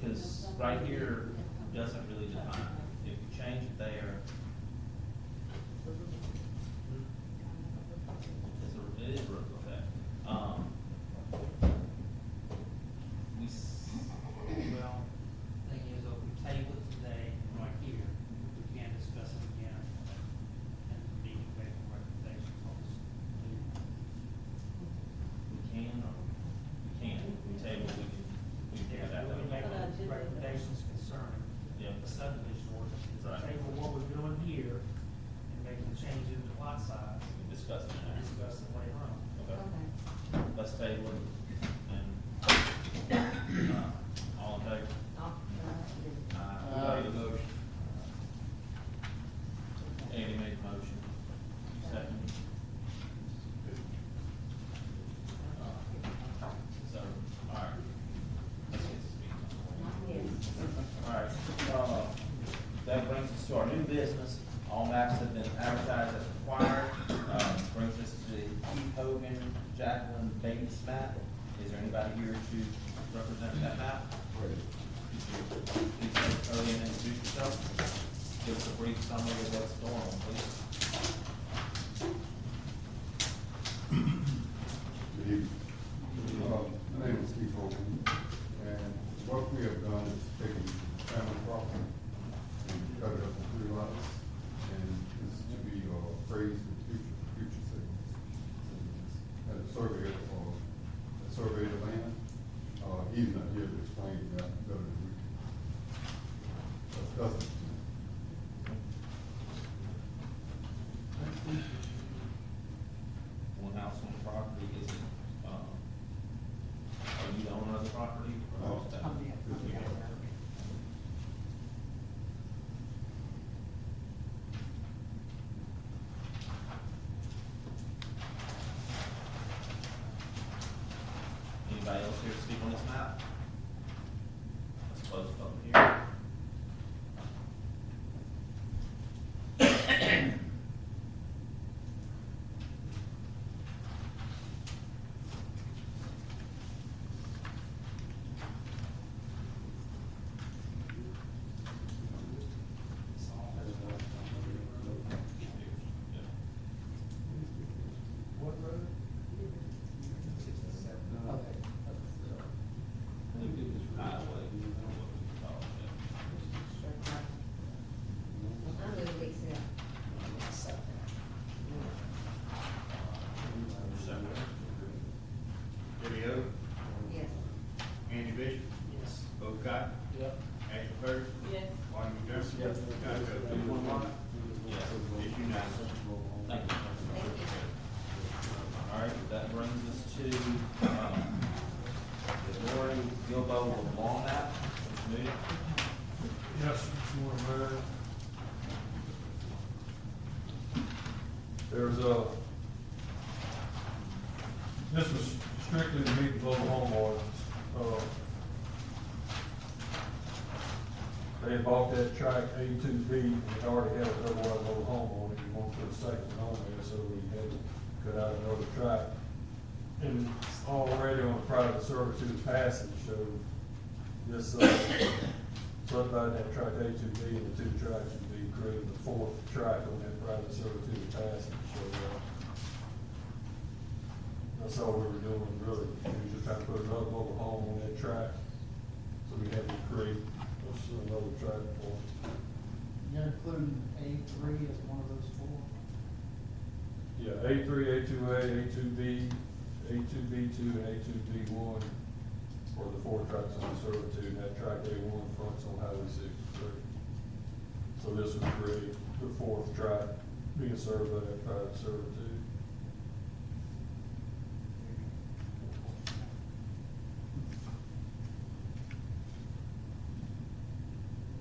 Because right here doesn't really define, if you change it there, it is a ripple effect. Well, thing is, if we table it today, right here, we can discuss it again, and we can make recommendations on this. we can, or we can't, we table, we can figure that We can make out. recommendations concerning Yeah. the subdivision ordinance. Right. Table what we're doing Jacqueline Bates map. Is there anybody here to represent that map? Please come early and introduce yourself. Give us a brief summary of what's going on, please. Good evening. My name is Steve Hogan, and what we have done is taken family property and cut it up into 3 lots, and this is to be appraised in future sales. As a surveyor, the land, he's not here to explain that better than we can. That's it. One house on the property, is it, are you the owner of the property? Or is that- Anybody else here to speak on this map? Let's close the public hearing. What road? Okay. I think it was highway. Debbie O, Yes. Andy Bishop, Yes. Bo Cotton, Yep. Ashley Burke, Yes. Martin McDermott. Yes. Josh Oakley. Yes. It's unanimous. Thank you. All right, that brings us to, Lori Gilbo of Walnut. Meeting. Yes, Mr. Mayor. There's this was strictly to meet the global home ordinance. They had bought that track A2B, and it already had a double wide mobile home on it. We wanted to put a second one on there, so we had to cut out another track. And already on the private servitude passage, so this, subdividing that track A2B into 2 tracks would be creating the 4th track on that private servitude passage, so, that's all we were doing, really. We were just trying to put another mobile home on that track, so we had to create another track for it. You're including A3 as one of those 4? Yeah, A3, A2A, A2B, A2B2, and A2B1 for the 4 tracks on the servitude, and that track A1 fronts on Highway 63. So this would create the 4th track being served by that private servitude.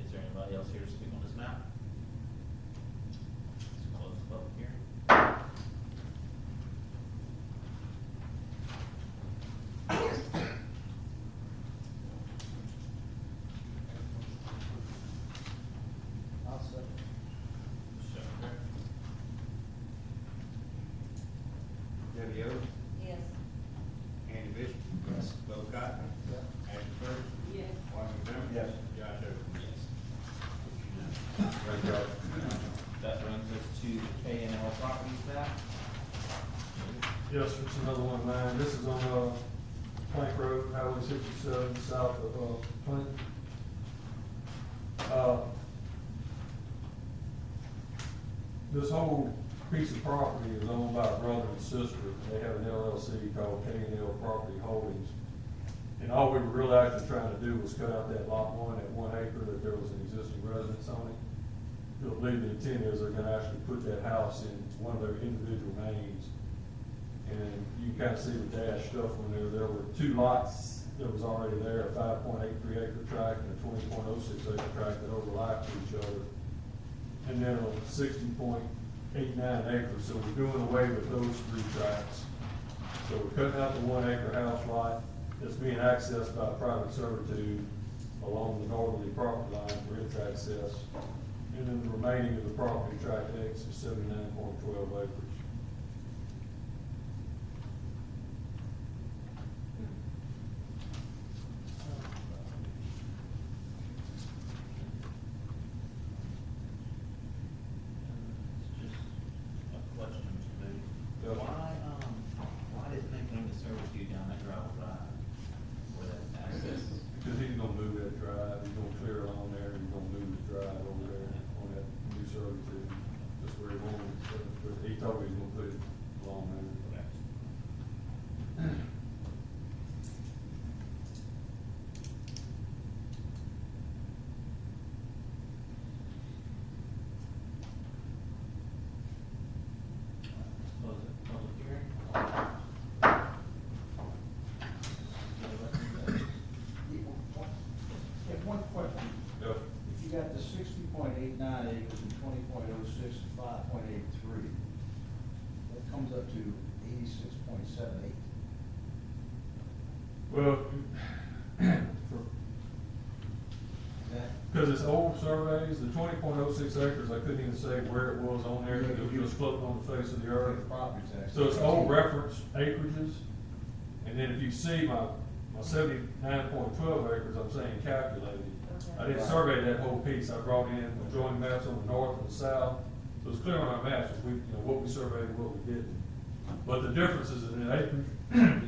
Is there anybody else here to speak on this map? Let's close the public hearing. I'll second. Secretary. Debbie O, Yes. Andy Bishop. Yes. Bo Cotton. Yep. Ashley Burke, Yes. Martin McDermott. Yes. Josh Oakley. Yes. Great job. That brings us to the K&L properties map. Yes, it's another one of mine. This is on, Plank Road, Highway 67, south of, Plank. This whole piece of property is owned by a brother and sister. They have an LLC called K&L Property Holdings. And all we were really actually trying to do was cut out that lot 1, that 1 acre that there was an existing residence on it. I believe the intent is they're gonna actually put that house in one of their individual names. And you can kind of see the dash stuff when there were 2 lots that was already there, a 5.83 acre tract and a 20.06 acre tract that overlapped each other. And then a 60.89 acres, so we're doing away with those 3 tracts. So we're cutting out the 1 acre house lot that's being accessed by private servitude along the northerly property line for its access. And then the remaining of the property, tract X, is 79.12 acres. .78. Well, That, because it's old surveys, the 20.06 acres, I couldn't even say where it was on there, because it was just floating on the face of the earth. property tax. So it's old reference acreages, and then if you see my 79.12 acres, I'm saying calculated. I didn't survey that whole piece, I brought in adjoining maps on the north and the south, so it's clear on our maps, if we, what we surveyed and what we didn't. But the differences in acreage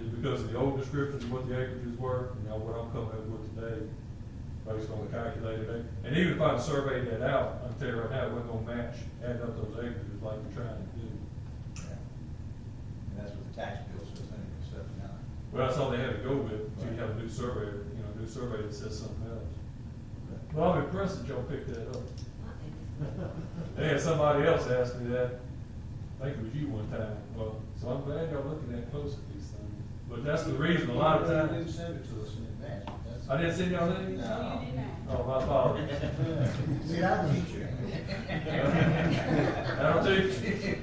is because of the old descriptions of what the acreages were, what I'm coming up with today, based on the calculated acre. And even if I surveyed that out, I'm telling you right now, it wasn't gonna match, adding up those acreages like we're trying to do. Yeah. And that's what the tax bill says, anyway, 79. Well, that's all they had to go with, until you have a new survey, new survey that says something else. Well, I'm impressed that y'all picked that up. They had somebody else ask me that, I think it was you one time, well, so I'm glad y'all looking that close at these things. But that's the reason, a lot of You times. didn't send it to us in advance, but that's. I didn't send y'all that? No, you did not. Oh, my apologies. See, I was, That'll teach you.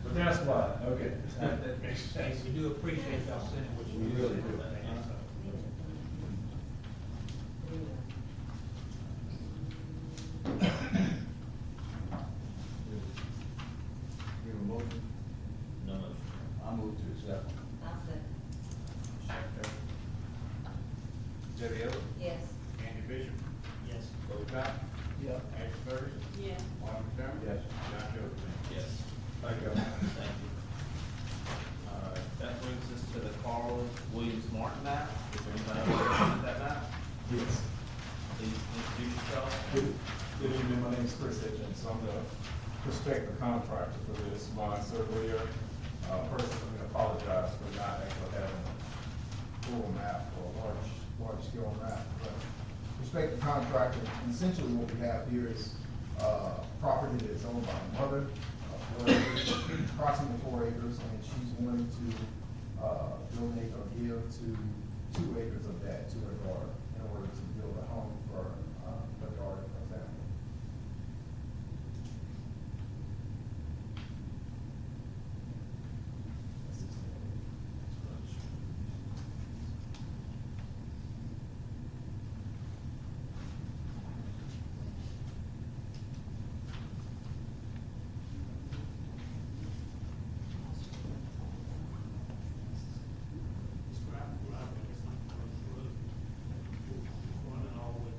But that's why. Okay. That makes Hey, sense. we do appreciate y'all sending what you. We really do. We have a motion? No motion. I move to accept. Debbie Ellis? Yes. Andy Bishop? Yes. Bo Cotton? Yep. Ashley Ferguson? Yes. Martin McDermott? Yes. John Joseph? Yes. Thank you. Thank you. All right, that brings us to the Carl Williams Martin map. Is there anybody else looking at that map? Yes. Please introduce yourself. Good evening, my name is Chris Hitchens, I'm the prospective contractor for this bond surveyor. First, let me apologize for not actually having a full map or a large scale map. But prospective contractor, essentially what we have here is property that's owned by a mother, 4 acres, approximately 4 acres, and she's wanting to donate or give to 2 acres of that to her daughter in order to build a home for her daughter and her family. Describe the driveway, it's like running all the way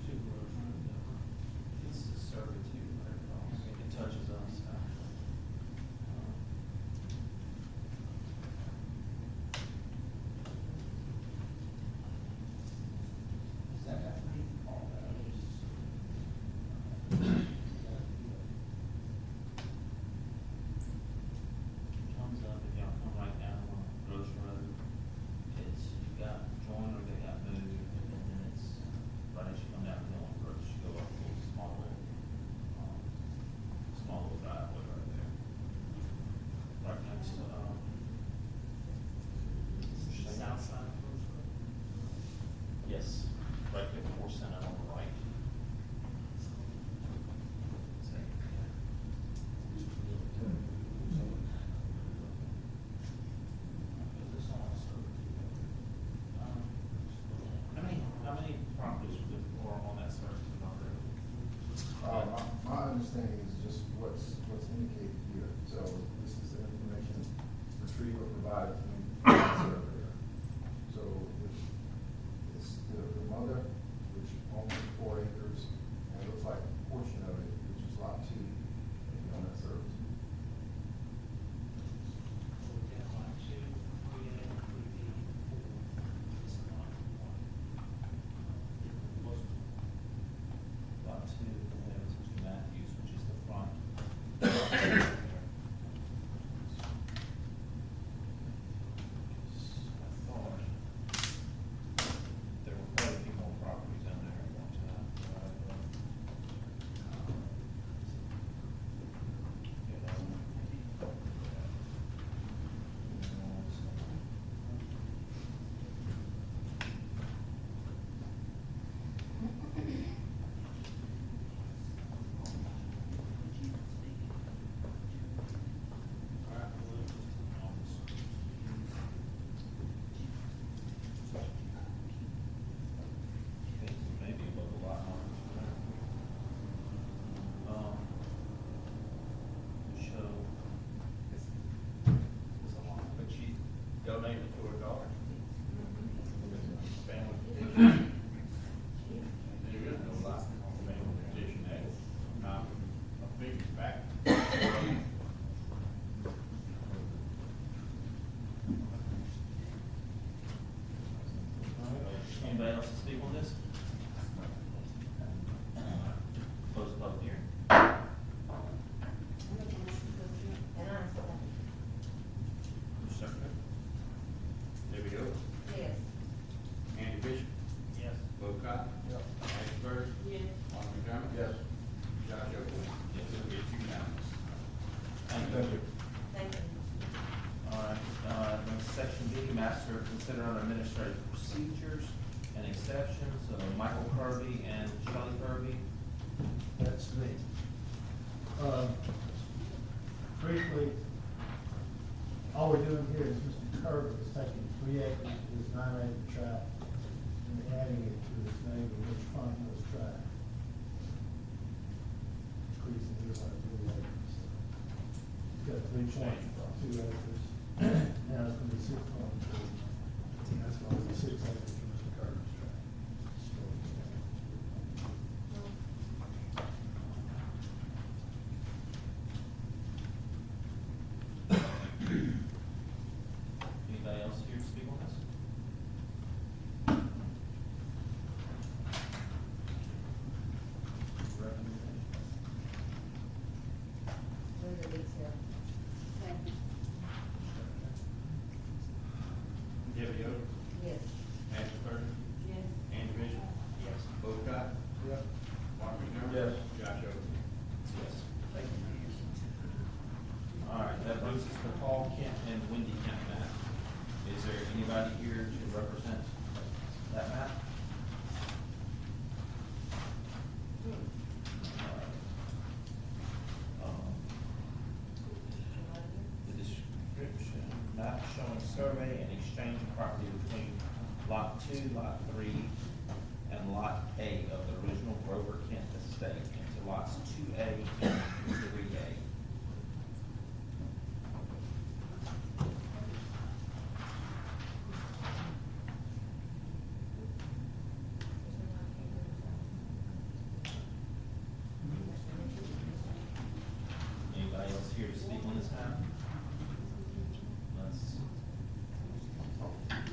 There is no lot on the main petition that, not a big fact. Anybody else to speak on this? Close the public hearing. Who's second? Debbie Hook, Yes. Andy Bishop, Yes. Bo Cotton. Yep. Ashley Burris, Yes. Mark McDermott. Yes. Josh Oakley. Yes. It's unanimous. Thank you. Thank you. All right, then section B, master consider under administrative procedures and exceptions, Michael Kirby and Shelley Kirby. That's me. Briefly, all we're doing here is Mr. Kirby is taking 3 acres of his 9-acre tract and adding it to his neighbor, which Farmhouse tract. Increasing his by 3 acres. He's got 3.2 acres. Now it's gonna be 6.2. And that's gonna be 6 acres for Mr. Kirby's tract. Anybody else here to speak on this? Recommendation. Thank you. Debbie Hook, Yes. Ashley Burris, Yes. Andy Bishop, Yes. Bo Cotton. Yep. Mark McDermott. Yes. Josh Oakley. Yes. Thank you. All right, that brings us to Paul Kent and Wendy Kent map. Is there anybody here to represent that map? The description, map showing survey and exchange of property between lot 2, lot 3, and lot A of the original Grover Kent estate into lots 2A and 3A. Anybody else here to speak on this map? Let's see what we got.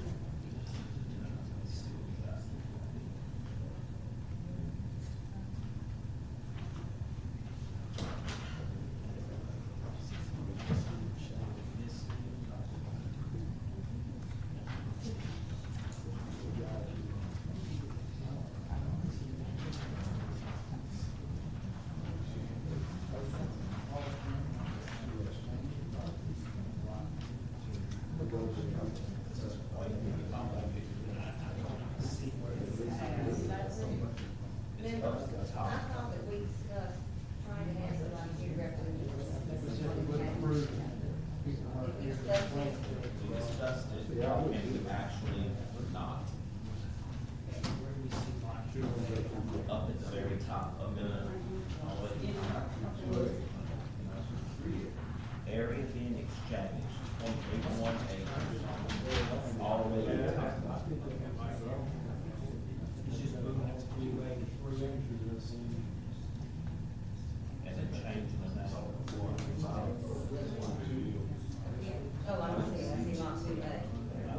Members, I thought that we discussed trying to have somebody here representing us. We discussed it. We discussed it, and we actually not. Up at the very top of the, area being exchanged, 0.81 acres, all the way to the top. It's just moving it to 2A to 3 acres. And then changing them out. Oh, I see lot 2A.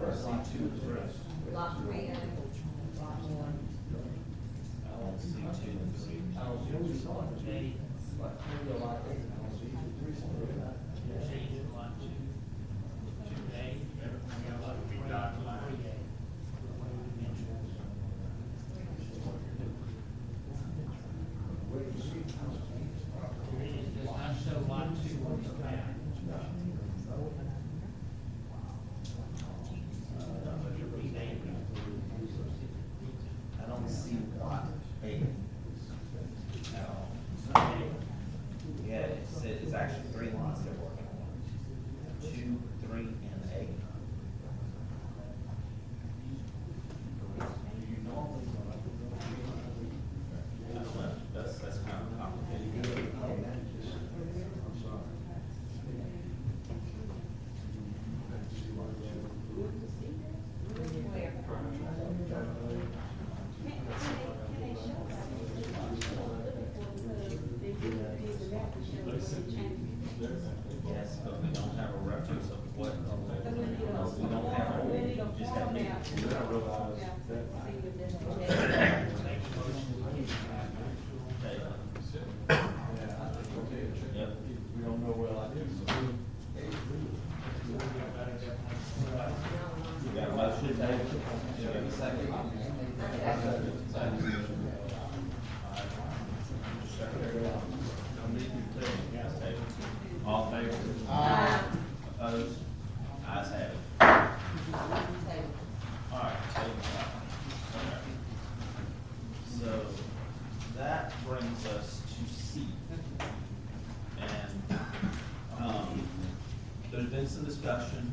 C2, Lot 3A, lot 1. I want C2 and 3. They, change it lot 2, 2A, everything else would be dotted line. 3A. It does not show lot 2 on the map. I don't see lot 8. No. Yeah, have a reference of what, Because we need a, we don't have old, we need a just have form new. map. Then I realized Yeah. that. See what this is. Okay. Yep. We don't know where I do, so. You got a motion, David? You got a second? Second. All in favor? Opposed? Ayes have it. All right, okay. So that brings us to C. And, there's been some discussion,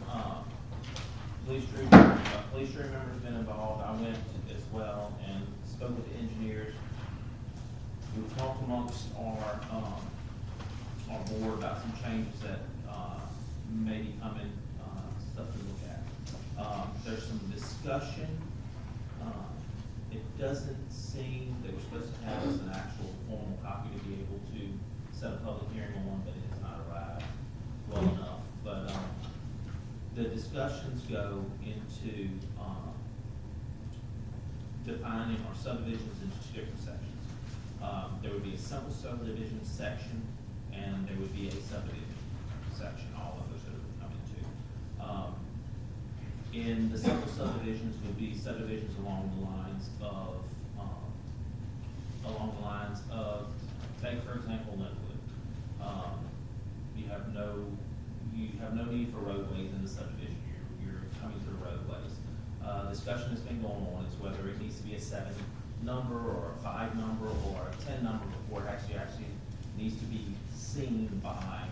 police jury member's been involved, I went as well and spoke with the engineers. We've talked amongst our board about some changes that, may be coming, stuff to look at. There's some discussion, it doesn't seem that we're supposed to have an actual formal copy to be able to set a public hearing on one, but it has not arrived well enough. But, the discussions go into, defining our subdivisions into two different sections. There would be a simple subdivision section, and there would be a subdivision section, all of those that are coming to. In the simple subdivisions would be subdivisions along the lines of, take for example, Linwood. You have no need for roadways in the subdivision, you're coming to the roadways. Discussion has been going on, is whether it needs to be a 7 number, or a 5 number, or a 10 number before it actually needs to be seen by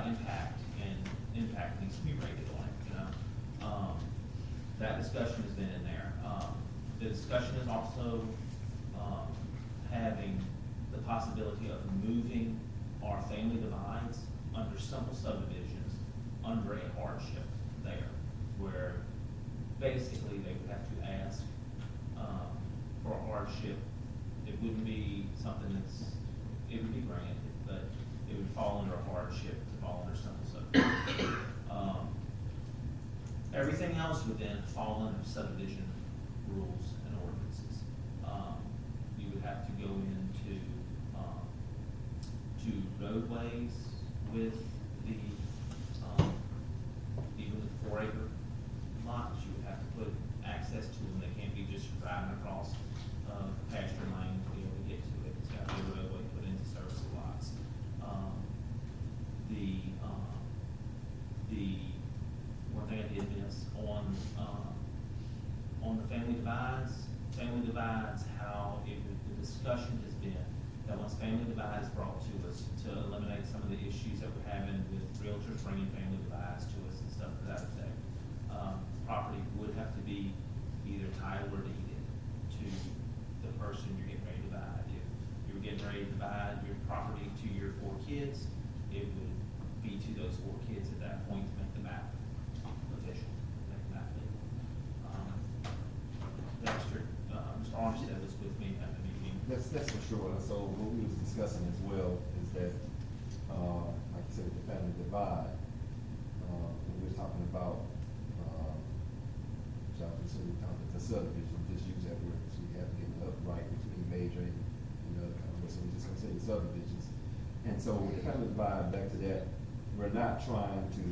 impact, and impact needs to be rated on it, you know. That discussion has been in there. The discussion is also, having the possibility of moving our family divides under simple subdivisions under a hardship there, where basically they would have to ask, for a hardship. It wouldn't be something it would be granted, but it would fall under a hardship to fall under simple subdivision. Everything else would then fall under subdivision rules and ordinances. You would have to go into, to roadways with the, even with 4-acre lots, you would have to put access to them. They can't be just driving across, pasture lane to be able to get to it. It's got to be a roadway put into service of lots. The one thing I did miss on the family divides, how the discussion has been that once family divide is brought to us, to eliminate some of the issues that we're having with realtors bringing family divides to us and stuff to that effect. Property would have to be either titled or deeded to the person you're getting ready to divide. If you're getting ready to divide your property to your 4 kids, it would be to those 4 kids at that point to make the map official, make the map legal. Mr. Armstead was with me at the meeting. That's for sure. So what we was discussing as well is that, like I said, the family divide, when we're talking about, the subdivision, just use that word, so we have to get it up right between major and, so we're just gonna say subdivisions. And so with the family divide, back to that, we're not trying to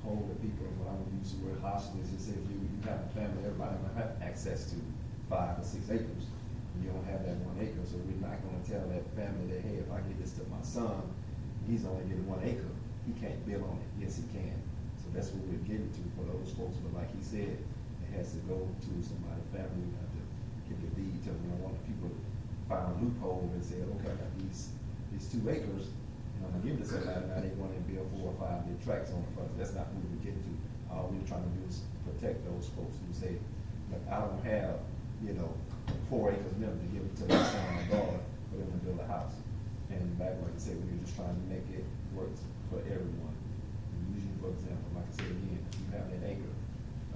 hold the people, when I would use the word hostage, is say if you have a family, everybody might have access to 5 or 6 acres. You don't have that 1 acre, so we're not gonna tell that family that, hey, if I give this to my son, he's only getting 1 acre, he can't build on it. Yes, he can. So that's what we're getting to for those folks, but like he said, it has to go to somebody's family, we have to give the deed to them. We don't want people to find a loophole and say, okay, I got these 2 acres, and I'm gonna give this to somebody, now they want to build 4 or 5 big tracts on it. That's not what we're getting to. All we're trying to do is protect those folks who say, look, I don't have, 4 acres minimum to give to my son or daughter for them to build a house. And back, like I said, we're just trying to make it work for everyone. Usually, for example, like I said again, if you have that acre,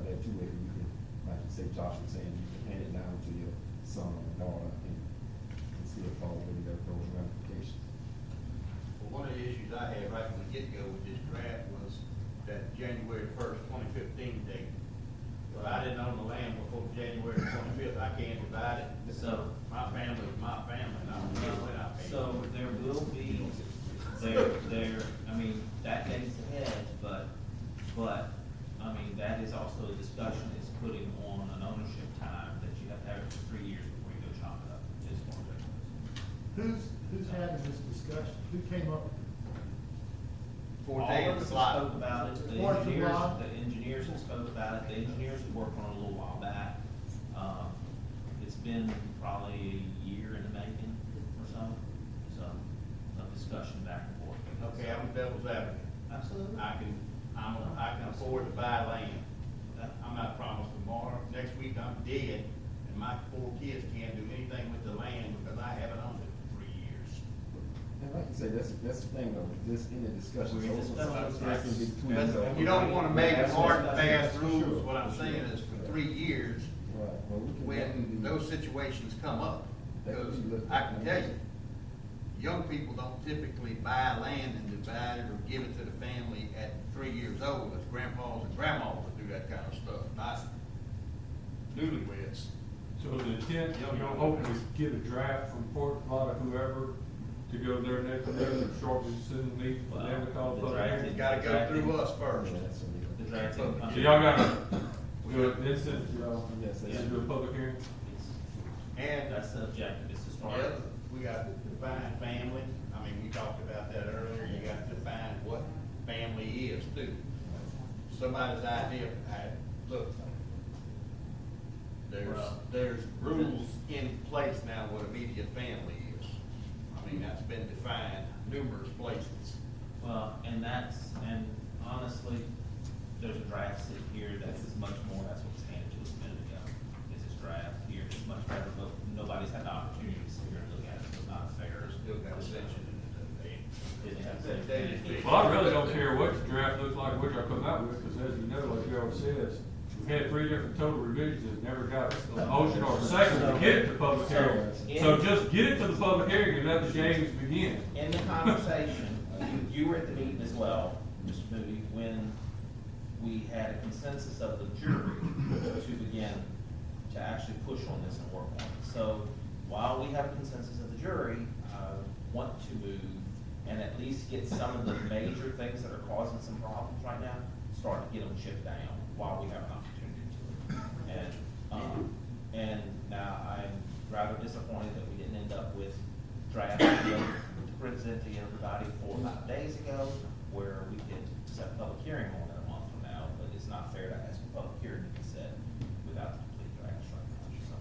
or that 2 acre, you can, like you say, Josh was saying, you can hand it down to your son or daughter and still fall within those ramifications. one of the issues I had right from the get-go with this draft was that January 1st, 2015 date. But I didn't own the land before January 25th, I can't divide it. So- My family is my family, and I don't care when I pay. So there will be, I mean, that date's ahead, but, I mean, that is also a discussion, is putting on an ownership time that you have to have it for 3 years before you go chop it up, is one of it. Who's having this discussion? Who came up with it? For All day of and us slot. have spoke about it, Fourth of July. the engineers have spoke about it, the engineers have worked on it a little while back. It's been probably a year in the making or so, some discussion back and forth. Okay, I'm a devil's advocate. Absolutely. I can afford to buy land. I'm not promised tomorrow, next week I'm dead, and my 4 kids can't do anything with the land because I haven't owned it for 3 years. And like you say, that's the thing though, this in the discussion. We're in discussion. But you don't wanna make hard and fast rules, what I'm saying is for 3 years, Right, well, we can when definitely- those situations come up, because I can tell you, young people don't typically buy land and divide it or give it to the family at 3 years old. It's grandpas and grandmas that do that kind of stuff, not newlyweds. So the intent, you know, hoping to get a draft from Fort Lauderdale, whoever, to go there next meeting, shortly soon meet, for them to call The public draft hearing. It's gotta go through us first. Yeah, that's what The draft didn't come. So y'all gotta, do it, this is, y'all, Yes, this is a public hearing. And That's the objective, is to start. the other, we got to define family. I mean, we talked about that earlier. You got to define what family is too. Somebody's idea, look, there's rules in place now what immediate family is. I mean, that's been defined numerous places. Well, and honestly, there's a draft sitting here that is much more, that's what was handed to us a minute ago. It's this draft here, it's much better, but nobody's had the opportunity to sit here and look at it, so it's not fair. Still got ascension in it. Didn't have They- Well, I really don't care what the draft looks like, what y'all come out with, because as you know, like you always says, we've had 3 different total revisions that never got a motion or a second to get it to public hearing. So just get it to the public hearing and let the games begin. In the conversation, you were at the meeting as well, Mr. Moody, when we had a consensus of the jury to begin to actually push on this and work on it. So while we have a consensus of the jury, I want to move and at least get some of the major things that are causing some problems right now, start to get them chipped down while we have an opportunity to. And now I'm rather disappointed that we didn't end up with draft to present to everybody 4 or 5 days ago, where we could set a public hearing on it a month from now, but it's not fair to ask a public hearing to be set without the complete draft right now, so.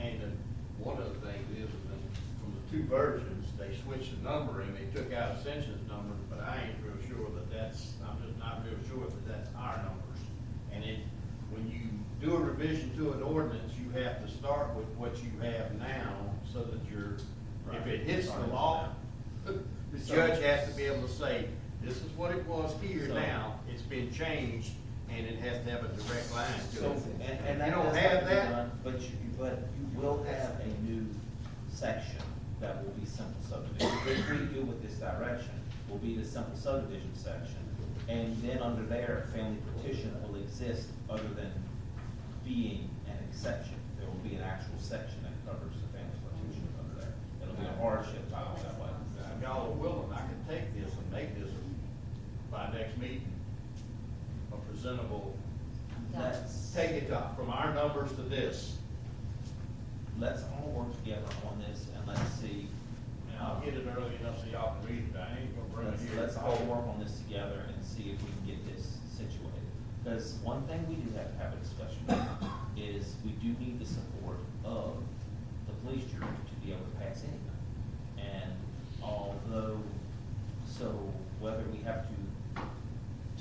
And one of the things is that from the 2 versions, they switched the numbering, they took out Ascension's numbers, but I ain't real sure that I'm just not real sure that that's our numbers. And when you do a revision to an ordinance, you have to start with what you have now, so that if it hits the law, the judge has to be able to say, this is what it was here now, it's been changed, and it has to have a direct line to So, it. and If that you don't does have to be that, done, but you will have a new section that will be simple subdivision. If we do with this direction, will be the simple subdivision section. And then under there, family petition will exist other than being an exception. There will be an actual section that covers the family petition under there. It'll be a hardship file that way. if y'all are willing, I can take this and make this by next meeting, a presentable, Let's take it up from our numbers to this. let's all work together on this and let's see. And I'll get it early enough so y'all can read it, I ain't gonna bring it here. Let's all work on this together and see if we can get this situated. Because one thing we do have to have a discussion about is we do need the support of the police jury to be able to pass anything. And whether we have to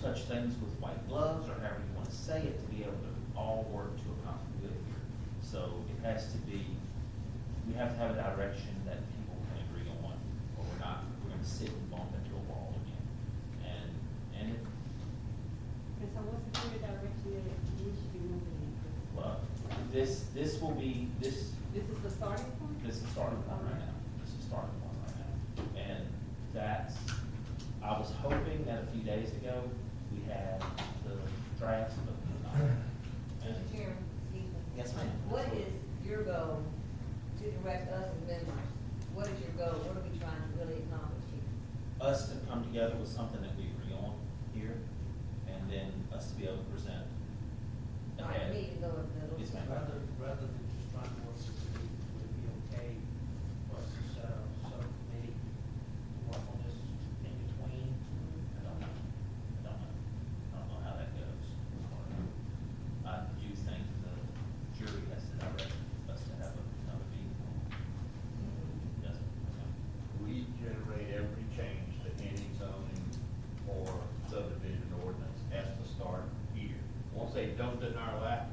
touch things with white gloves or however you want to say it, to be able to all work to a common good here. So it has to be, we have to have a direction that people can agree on, or we're gonna sit and bump into a wall again. And so what's the clear direction that we should be moving in? well, this will be, this This is the starting point? is the starting point right now. This is the starting point right now. And that's, I was hoping that a few days ago, we had the drafts, but not. Mr. Chairman, excuse me. Yes, ma'am. What is your goal to direct us as members? What is your goal? What are we trying to really accomplish here? Us to come together with something that we agree on here, and then us to be able to present. All right, ahead. we need to go a little. Yes, ma'am. Rather than just trying to work with it, would it be okay for us to set up a subcommittee to work on this in between? I don't know. I don't know how that goes. I do think the jury has to direct us to have another meeting. Doesn't it? We generate every change to any zoning or subdivision ordinance has to start here. Once they dumped it in our lap,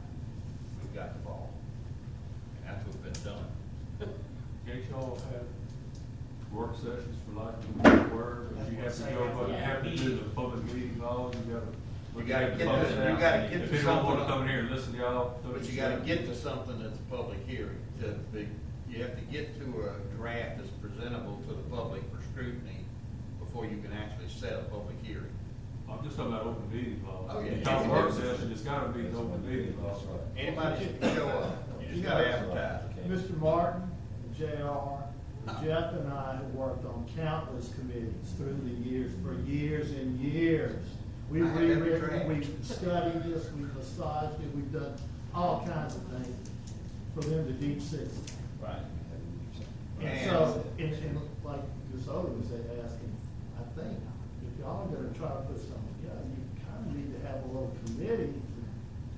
we've got the ball. And that's what's been done. Can't y'all have work sessions for like the word, but you have to go, but you have to do the public meeting laws, you gotta. You gotta get to- publish you that. gotta get to If people don't wanna something- come in here and listen to y'all. But you gotta get to something that's a public hearing. You have to get to a draft that's presentable to the public for scrutiny before you can actually set a public hearing. I'm just talking about open meeting law. Oh, yeah. You talk work session, it's gotta be an open meeting law. Anybody can show up, you just gotta advertise. Mr. Martin, JR, Jeff and I have worked on countless committees through the years, for years and years. We've I have every rewritten, draft. we've studied this, we've massaged it, we've done all kinds of things for them to deep six. Right. And so, and like Ms. Odom was asking, I think, if y'all are gonna try to put something together, you kind of need to have a little committee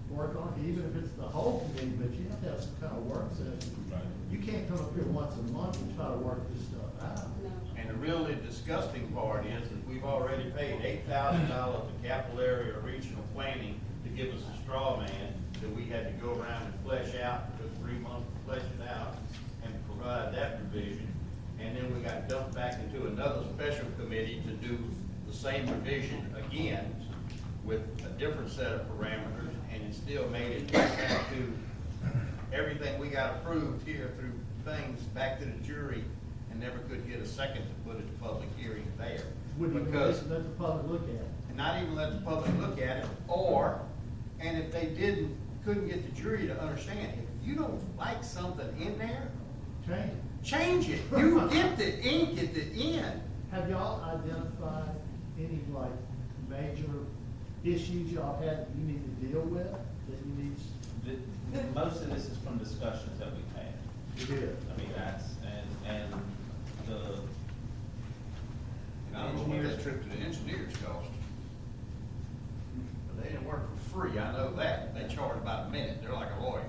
to work on, it, even if it's the whole committee, but you have to have some kind of work session. Right. You can't come up here once a month and try to work this stuff out. No. And the really disgusting part is that we've already paid $8,000 to Capital Area Regional Planning to give us a straw man that we had to go around and flesh out. It took 3 months to flesh it out and provide that revision. And then we got dumped back into another special committee to do the same revision again with a different set of parameters, and it still made it back to everything we got approved here through things back to the jury, and never could get a second to put it to public hearing there. Wouldn't even Because, let the public look at it. and not even let the public look at it, and if they couldn't get the jury to understand, if you don't like something in there, Change it. change it. You get the ink at the end. Have y'all identified any like major issues y'all had that you need to deal with, that you need? Most of this is from discussions that we've had. You did. I mean, that's, and the And I don't know what that trip to the engineers cost. But they didn't work for free, I know that. They charge about a minute, they're like a lawyer.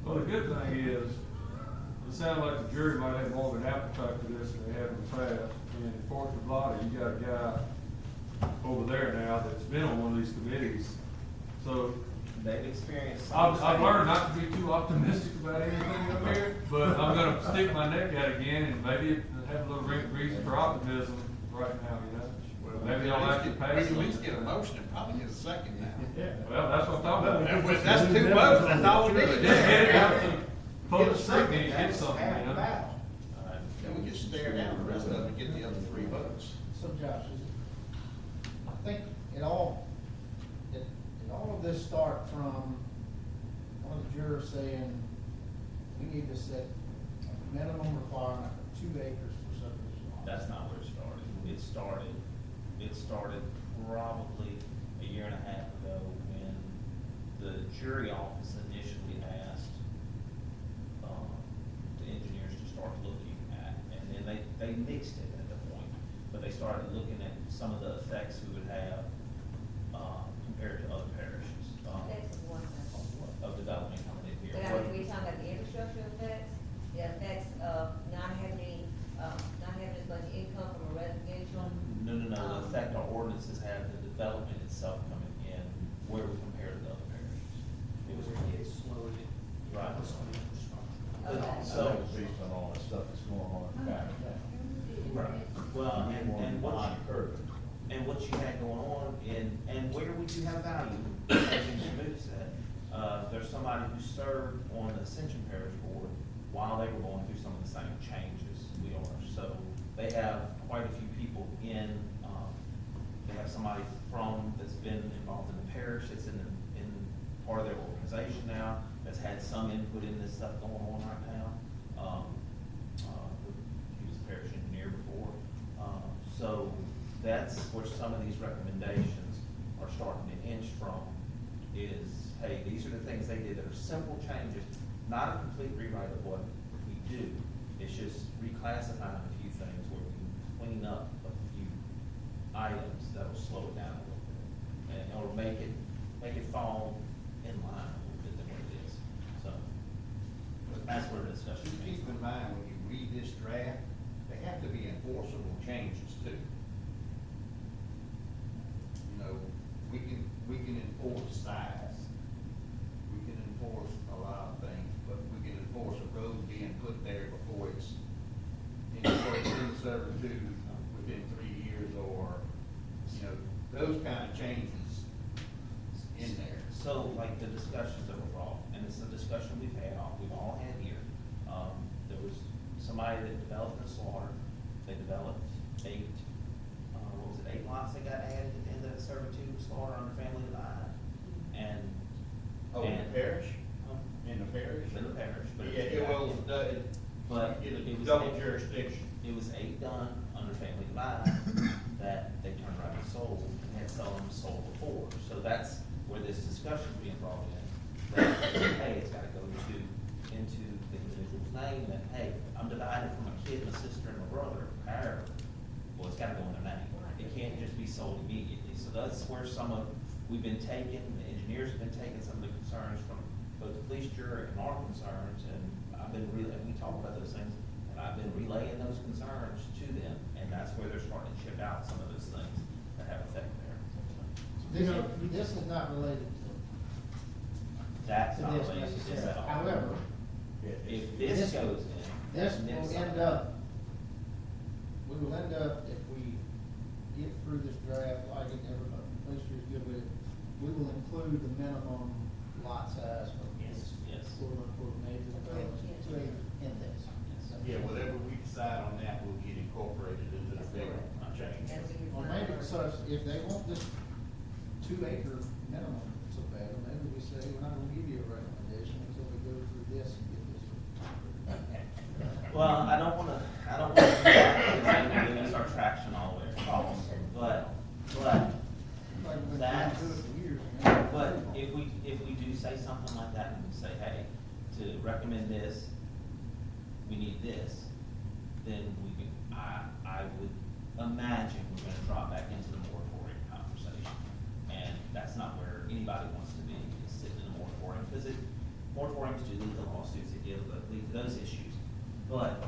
Well, the good thing is, it sounds like the jury might have more of an appetite for this than they have in the past. And in Fort Lauderdale, you got a guy over there now that's been on one of these committees. So they've experienced. some I've learned not to be too optimistic about anything up here, but I'm gonna stick my neck out again and maybe have a little reason for optimism right now, you know? Maybe I'll have to pass. We can at least get a motion and probably get a second now. Yeah. Well, that's what I'm talking about. That's two votes, that's all we need. Just get it out to Get a public second, scrutiny and get that's something, half you know? battle. Then we can stare down the rest of it and get the other 3 votes. So Josh, I think it all of this start from one of the jurors saying, we need to set a minimum requirement of 2 acres for subdivision lots. That's not where it started. It started probably a year and a half ago when the jury office initially asked, the engineers to start looking at, and then they mixed it at the point, but they started looking at some of the effects we would have, compared to other parishes, That's one thing. of development coming in here. But I mean, we talking about the infrastructure effects, the effects of not having as much income from a residential. No, the effect our ordinances have, the development itself coming in, where we compare to the other parishes. It was, It's slowly. Right. Okay. So, Based on all the stuff that's going on back right, well, and what you had going on, and where would you have value, as Mr. Moody said, there's somebody who served on the Ascension Parish Board while they were going through some of the same changes we are, so they have quite a few people in, they have somebody that's been involved in the parish, that's in part of their organization now, that's had some input in this stuff going on right now. He was a parish engineer before. So that's where some of these recommendations are starting to inch from, is, hey, these are the things they did that are simple changes, not a complete rewrite of what we do. It's just reclassifying a few things where we can clean up a few items that'll slow it down a little bit, or make it fall in line a little bit than what it is. So that's where the discussion Just is. keep in mind, when you read this draft, they have to be enforceable changes too. You know, we can enforce size, we can enforce a lot of things, but we can enforce a road being put there before it's in servitude within 3 years, or, you know, those kind of changes in there. So like the discussions that were brought, and it's a discussion we've all had here. There was somebody that developed a slaughter, they developed 8 lots that got added into the servitude slaughter under family divide. And. Oh, in the parish? In the parish? In the parish. But Yeah, it was, But it it was was double 8 jurisdiction. It was 8 done under family divide that they turned around and sold, and had sold before. So that's where this discussion is being brought in. That, hey, it's gotta go into the individual's name, that, hey, I'm divided from a kid, my sister, and my brother, however. Well, it's gotta go in their name. It can't just be sold immediately. So that's where we've been taking, the engineers have been taking some of the concerns from both the police jury and our concerns, and we talk about those things, and I've been relaying those concerns to them, and that's where they're starting to chip out some of those things that have effect there. This is not related to. That's to not this related to this necessarily. at all. However, If this goes in. this then will something- end up, we will end up, if we get through this draft, like everybody, police is good with it, we will include the minimum lot size for Yes, yes. quote unquote major developments in this. Yeah, whatever we decide on that will get incorporated into the bigger change. Or maybe, so if they want this 2 acre minimum so bad, then maybe we say, we're not gonna give you a recommendation until we go through this and get this. Well, I don't wanna do that, because then we lose our traction all the way across, but Like we've been that's, doing it for years. man. but if we do say something like that, and we say, hey, to recommend this, we need this, then we can, I would imagine we're gonna drop back into the moratorium conversation. And that's not where anybody wants to be, is sitting in a moratorium, because moratoriums do lead to lawsuits, it lead to those issues. But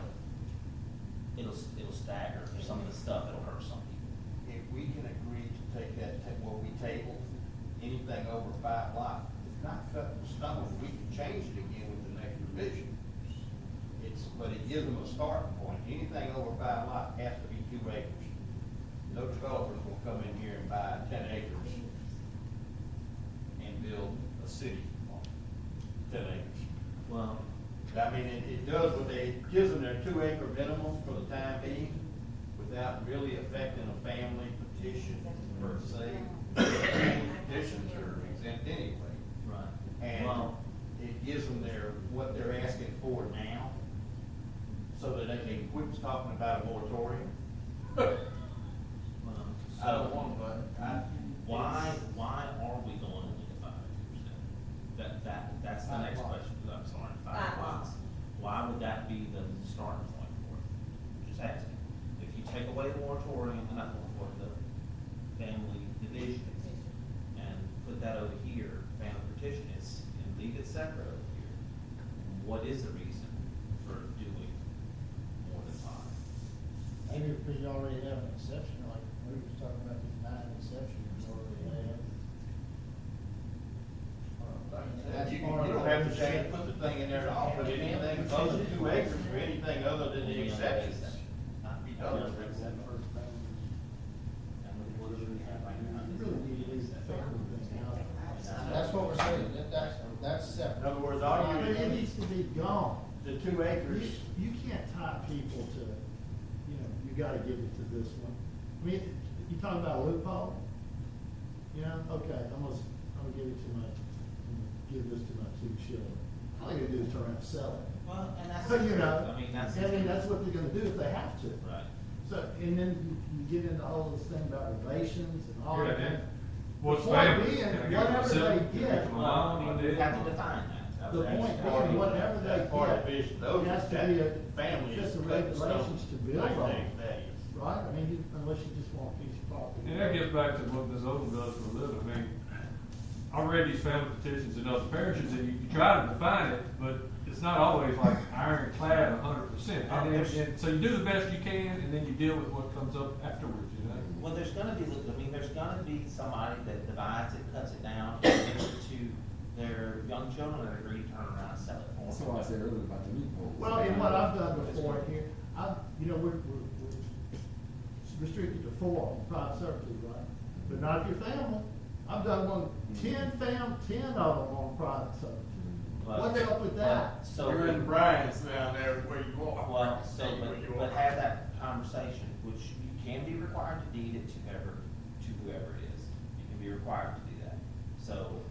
it'll stagger some of the stuff that'll hurt some people. If we can agree to take what we tabled, anything over 5 lots, it's not cut in stone, we can change it again with the next revision. But it gives them a starting point. Anything over 5 lots has to be 2 acres. No developers will come in here and buy 10 acres and build a city on 10 acres. Well, I mean, it does what it gives them their 2 acre minimum for the time being, without really affecting a family petition per se. Petitions are exempt anyway. right. And Well, it gives them what they're asking for now, so that they can quit talking about a moratorium. I don't want, but why are we going into 5 acres then? That's the next question, I'm sorry, 5 lots. Why would that be the starting point for it? Just asking. If you take away the moratorium, not the moratorium, the family division, and put that over here, family petition, and leave it separate over here, what is the reason for doing more than 5? Maybe because you already have an exception, like we were talking about these 9 exceptions you already have. That's You part of don't the- have to say, put the thing in there to offer anything other than 2 acres or anything other than the exceptions. He does. You really need to leave the family thing out. That's what we're saying, that's In separate. other words, all I mean, you, it needs to be gone. the 2 acres. You can't tie people to, you gotta give it to this one. I mean, you talking about a loophole? You know, okay, I'm gonna give it to I'm gonna give this to my 2 children. All they gotta do is turn around and sell it. Well, and that's. So, you know, I mean, that's. that's what they're gonna do if they have to. Right. So, and then you get into all this thing about relations and all Yeah, that. yeah. What's The point family? being, Can I get whatever myself? they Can I get, get my Well, mom, I my mean, we dad? have to define that. the point being, whatever they That's part of get, vision. it Those, has to that be a, family is just the cut in stone. regulations to build Like on, that is. right? I mean, unless you just want a piece of property. And that gets back to what Ms. Odom does for a living. I mean, I read these family petitions in other parishes, and you try to define it, but it's not always like ironclad 100%. And so you do the best you can, and then you deal with what comes up afterwards, you know? Well, there's gonna be, I mean, there's gonna be somebody that divides it, cuts it down, and gives it to their young children that agree to turn around and sell it for them. That's what I said earlier about the loophole. Well, and what I've done before here, we're restricted to 4 on private services, right? But not if you're family. I've done 10 of them on private services. But- What's up with that? So. You're in Brian's down there where you are. Well, so, Where you but are. have that conversation, which you can be required to deed it to whoever it is. You can be required to do that. So,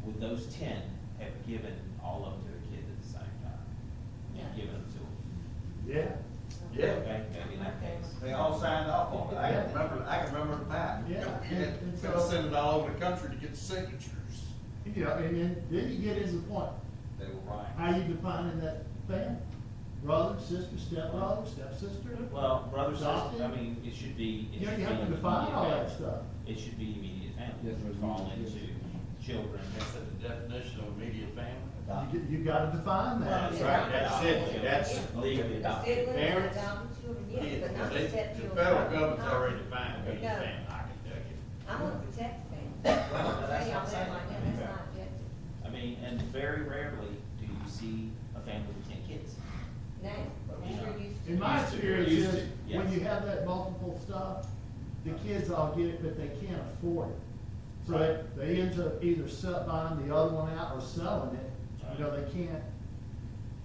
would those 10 have given all of them to the kids at the same time? And given them to them? Yeah, Yeah, Okay, maybe in that case. they all signed off on it. I can remember the map. Yeah, We had and to so- send it all over the country to get the signatures. you know, and then you get into the point, They were right. how you defining that family? Brother, sister, stepbrother, stepsister? Well, brother, sister, Adopted? I mean, it should be. You know, you have to define all that stuff. It should be immediate family, Yes, it would fall into children. That's the definition of immediate family. You gotta define that. That's right, that's it, that's Legally adopted. Siblings, Parents, adopted children, yes, kids, but not they- stepchildren. the federal government's already defined No. immediate family, I can tell you. I want to protect the family. Well, that's Say what I'm all that saying. right now, that's not objective. I mean, and very rarely do you see a family with 10 kids. Now, but we sure used to. In my Used to, experience used is, to, when yes. you have that multiple stuff, the kids all get it, but they can't afford it. So they end up either buying the other one out or selling it. You know,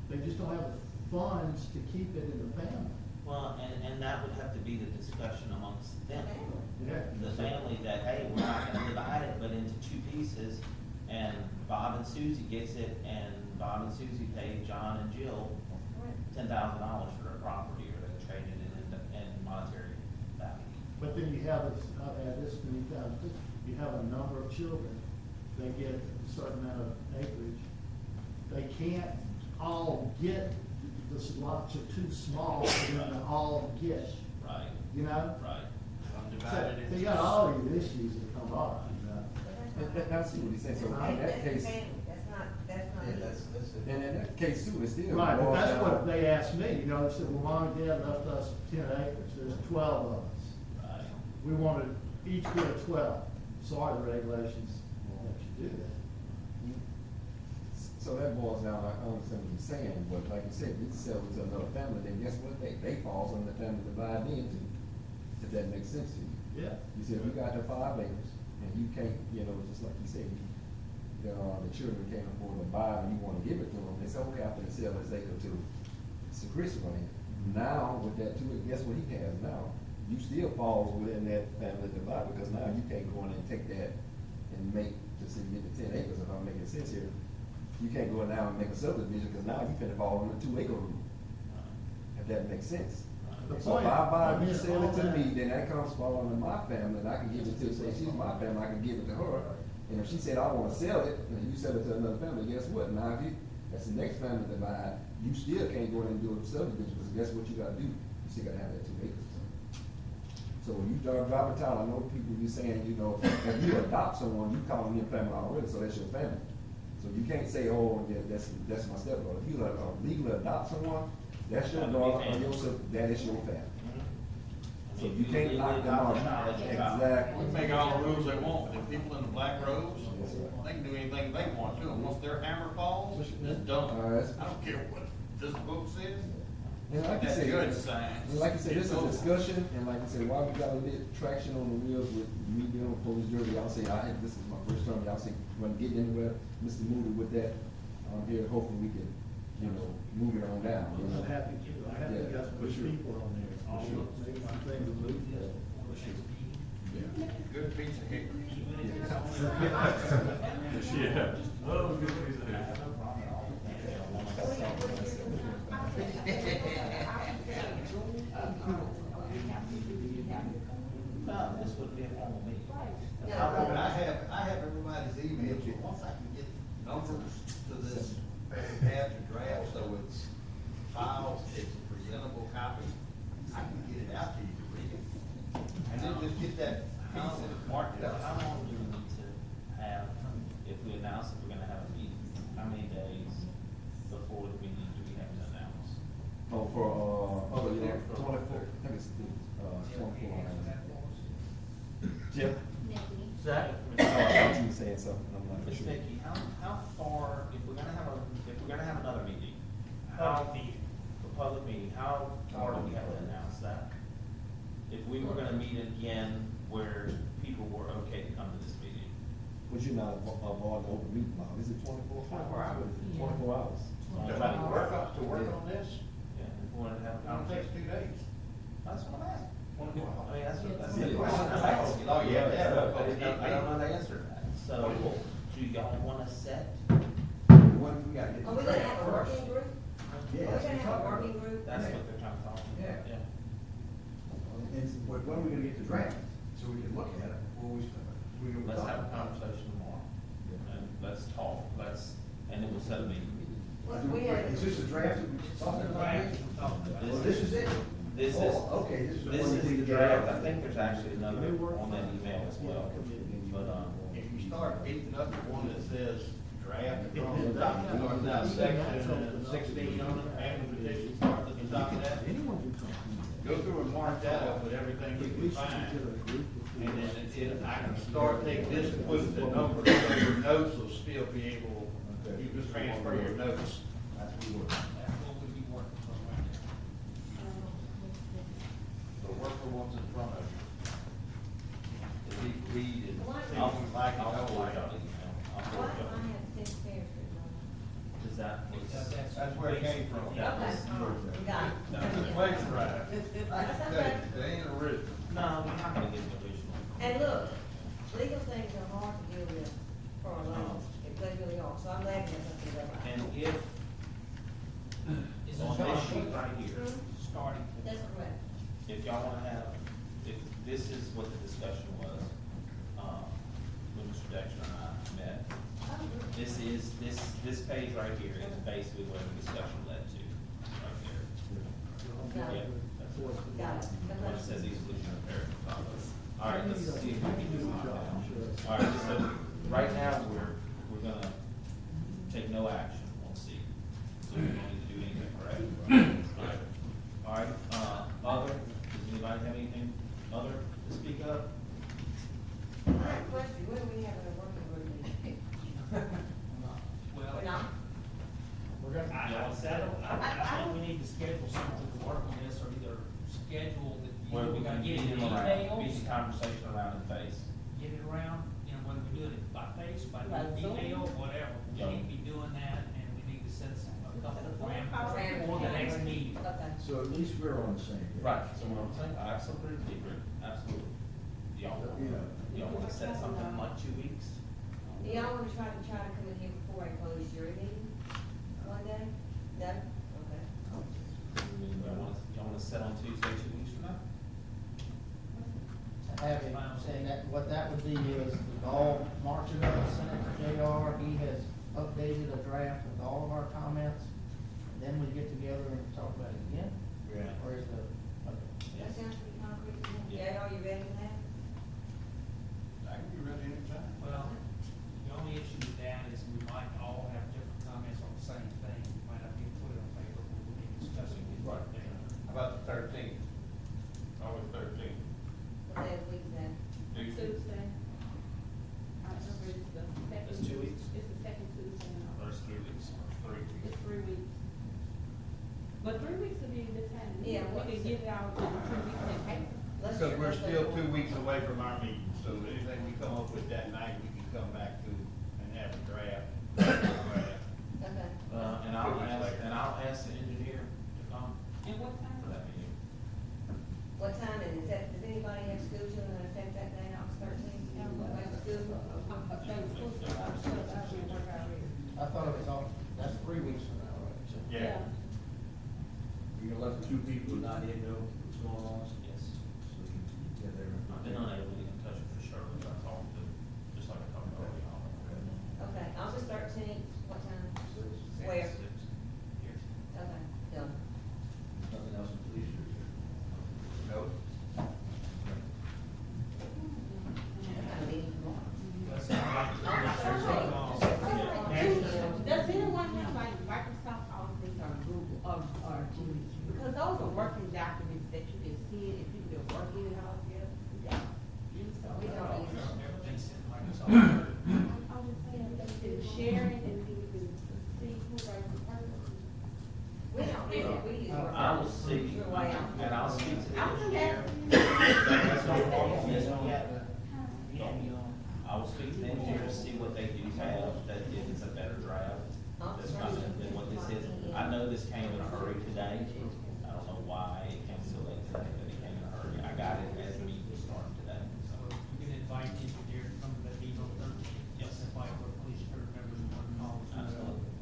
they just don't have the funds to keep it in the family. Well, and that would have to be the discussion amongst them. Yeah. The family that, hey, we're not gonna divide it, but into 2 pieces, and Bob and Susie gets it, and Bob and Susie pay John and Jill $10,000 for their property, or they trade it in monetary value. But then you have, I've had this many times, too. You have a number of children, they get a certain amount of acreage. They can't all get, the lots are too small for them to all get, Right, you know? right. So you got all these issues that come up, you know? I see what he's saying, so in that That's case, the family, that's not it. and in that case too, it's still. Right, but boils that's down- what they asked me, you know, they said, well, mom and dad left us 10 acres, there's 12 of us. Right. We wanted each get a 12. Sorry, the regulations won't let you do that. So that boils down, I understand what you're saying, but like you said, you sell it to another family, then guess what, they falls on the family divide into, if that makes sense to you. Yeah. You said, we got the 5 acres, and you can't, you know, just like you said, the children can't afford to buy it, and you wanna give it to them, they say, okay, I'm gonna sell this acre to Chris right here. Now, with that 2 acres, guess what he has now? You still falls within that family divide, because now you can't go in and take that and make, just say you get the 10 acres, if I'm making sense here. You can't go in now and make a subdivision, because now you finna fall on the 2 acre rule, if that makes sense. The So if point- I buy, I you mean, sell it to all me, that- then that comes fall under my family, and I can give it to, say she's my family, I can give it to her. And if she said, I wanna sell it, and you sell it to another family, guess what? Now, if you, that's the next family divide, you still can't go in and do a subdivision, because guess what you gotta do? You still gotta have that 2 acres. So when you drop a title, I know people be saying, you know, if you adopt someone, you call them your family already, so that's your family. So you can't say, oh, yeah, that's my stepbrother. If you legally adopt someone, that's your daughter, or your son, that is your family. So you can't knock them off. Exactly. We make all the rules they want, but the people in the black robes, That's right. they can do anything they want to, and once their hammer falls, it's done. I don't care what this book says. And like you That said, judge signs. and like you said, this is It's a over. discussion, and like you said, while we got a little traction on the wheels with me being on police jury, y'all say, this is my first term, y'all say, when getting anywhere, Mr. Moody with that, here, hopefully we can you know, moving on down, you know. I'm happy you got some good people on there. For sure. Maybe some things will move. Good piece of hickory. Yeah. Oh, good piece of hair. No, this would be a formal meeting. Yeah. I have everybody's email, so once I can get numbers to this pad to draft, so it's files, it's a presentable copy, I can get it out to you to read it. And then just get that piece and mark it How up. long do we need to have, if we announce that we're gonna have a meeting, how many days before the meeting do we have to announce? Oh, yeah, 24, I think it's, 24. Jim? Nikki. Zach? Oh, I thought you were saying something, I'm not Ms. sure. Nikki, how far, if we're gonna have another meeting, public meeting, how far do we have to announce that? If we were gonna meet again where people were okay to come to this meeting? But you're not avoiding the open meeting law, is it 24 hours? 24 hours. 24 hours. To work on this, Yeah, if we wanted to have a it takes conversation. 2 days. That's what I'm asking. I mean, that's Yeah. the question I'm asking. Oh, yeah, yeah. I don't know the answer to that. So, do y'all wanna set? What we gotta get Are we gonna have a working group? Are we Yes, gonna have a working group? That's what they're trying to talk about. Yeah. Yeah. And when are we gonna get the draft, so we can look at it before we start? Let's have a conversation tomorrow, and let's talk, and then we'll set a meeting. We have. Is this a draft that we're talking about? Well, this is it? This is. Oh, okay, this is the This one is we the need to draft, get. I think there's actually another on that email as well, but, If you start beating up the one that says draft across the top, starts out section 16 on it, and the petition starts at the top of that. Go through and mark that up with everything you can find. And then I can start, take this and put the numbers, so your notes will still be able, you just transfer your notes. That's what we work. That's what we'd be working from right there. So work for what's in front of you. At least read and I'll, think like it, I'll don't forward like y'all the it. email. I'll Why forward do y'all. I have 6 characters on Is that? That's where it came from. it? Okay, we got it. That was Place right. That's okay. They ain't original. No, we're not gonna get the original. And look, legal things are hard to deal with for a lawyer, they really are, so I'm glad you have something to go by. And if, Is on this this sheet right here, starting? That's correct. if y'all wanna have, if this is what the discussion was, when Mr. Dexter and I met, this page right here is basically where the discussion led to, right there. Got Yeah, it. that's what Got it. When it says exclusion of paragraph. All right, let's see if we can do this now. All right, so right now, we're gonna take no action on C. So we don't need to do anything, correct? All right, other, does anybody have anything other to speak of? I have a question, when are we having a working group meeting? Well, We're not? We're gonna. I think we need to schedule something to work on this, or either schedule that, Where we gotta get it in Be emails, conversation around the face. get it around, you know, whether we do it by face, by By Zoom. email, whatever. We Yeah. need to be doing that, and we need to set a couple of Parameters. parameters for the next meeting. Okay. So at least we're on the same page. Right, so what I'm saying, I absolutely agree, absolutely. Y'all wanna set something in like 2 weeks? Do y'all wanna try to come in here before I close jury meeting one day? No? Okay. Y'all wanna set on Tuesday, 2 weeks from now? Having said that, what that would be is all march it up, send it to JR, he has updated a draft with all of our comments. And then we get together and talk about it again, Yeah. or is the, That sounds pretty concrete to me. Yeah. Jay, are you ready for that? I can be ready anytime. Well, the only issue with that is we might all have different comments on the same thing. We might not be put it on paper, but we'll be discussing it right there. How about the 13th? Always 13th. What day of the week is that? Tuesday. I remember it's the second. It's 2 weeks? It's the second Tuesday in August. First 3 weeks, 3 weeks. It's 3 weeks. But 3 weeks would be a good time. Yeah, We could get it out in 3 weeks in paper. Let's Because we're let's still go 2 for it. weeks away from our meeting, so anything we come up with that night, we can two people not in know what's going on? Yes. Yeah, they're. I've been unable to get in touch with Shirley, but I talked to, just like I talked to y'all. Okay, August 13th, what time? Where? Six. Here. Okay, done. Nothing else in police jurisdiction? No. I'm meeting tomorrow. Does anyone have like Microsoft Office or Google or Gmail? Because those are working documents that you can see and people that work in it all together. Yeah. We don't use it. Everything's in Microsoft. I was saying, they can share it and then you can see who writes the person. We don't use it, we use Word. I will see, We're way out. and I'll speak to the I'm just engineer. asking. I will speak to the engineer to see what they do have, that if it's a better draft, that's not than what this is. I know this came in a hurry today. I don't know why it came so late today, but it came in a hurry. I got it as the meeting was starting today, so. You can invite the engineer to come to the meeting on Thursday. Yes, invite our police crew members to one call. Absolutely.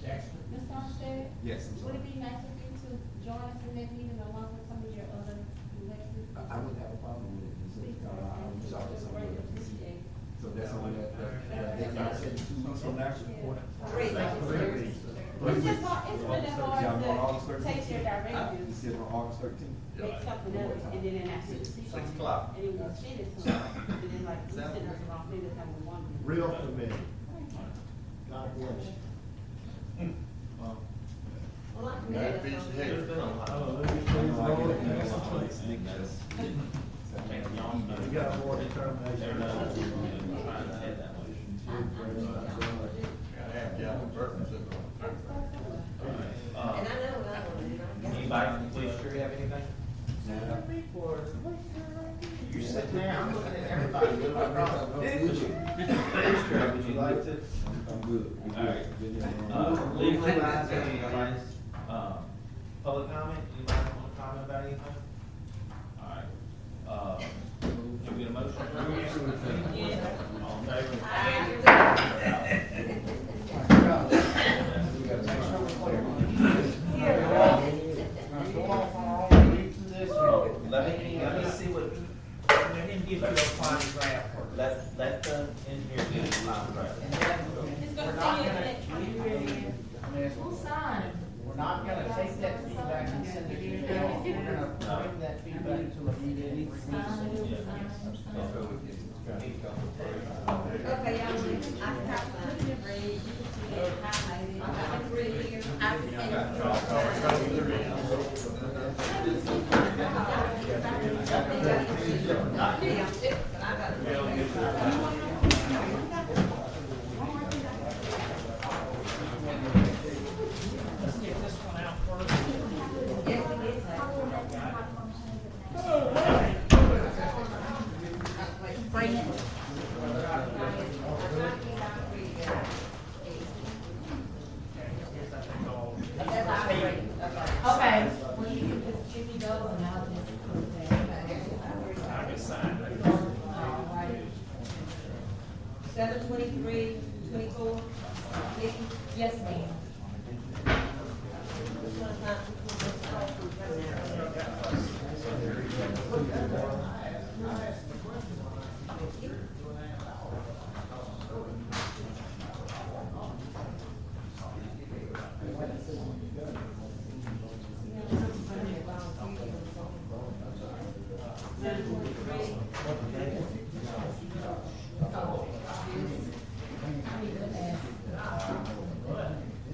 Jackson? Mr. Armstead? Yes, I'm Would sorry. it be nice of you to join us in that meeting along with some of your other elected? I wouldn't have a problem with it. I would just always Greatly somewhere. appreciate. So that's something they can send 2 weeks from now? Three. It's just hard, it's really Y'all know August hard to 13th? take their You directives, said on August 13th? make something else, and then actually see. 6 o'clock. And then we'll send it to them, and then like, we send us around, maybe that's how we want it. Real familiar. God bless you. Well, I can That get beats the it. head. You got more determination. Gotta have Calvin Burton sitting on. And I know that one. Anybody from the police jury have anything? You sit there, I'm looking at everybody. Would you like to? I'm good. All right. Legally wise, anybody's, public comment, anybody want to comment about anything? All right, can we get a motion? All in favor? Let me see what, Let him give you a final draft first. let the engineer give us a final draft. It's gonna send you electronic. We're not gonna take that feedback and send it to you, we're gonna bring that feedback to a meeting. Okay, y'all, I can have mine. Highlighted. I have three here. I can send you. Not me, I'm sick, but I got. Let's get this one out first. Yes, we did that. Bring it. That's all right. Okay, well, you can just give me those and I'll just put that. I can sign it. All right. 7/23/24. Vicky? Yes, ma'am. Which one is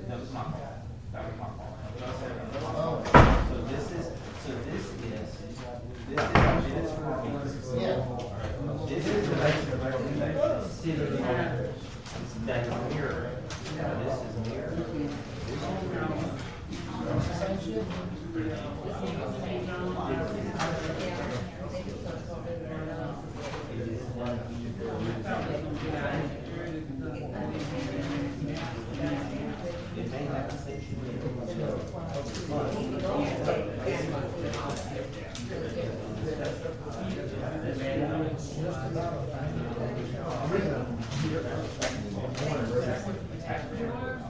That was my fault. That was my fault. So this is minutes for meetings. This is the city that's mirror. This is mirror. It may have to say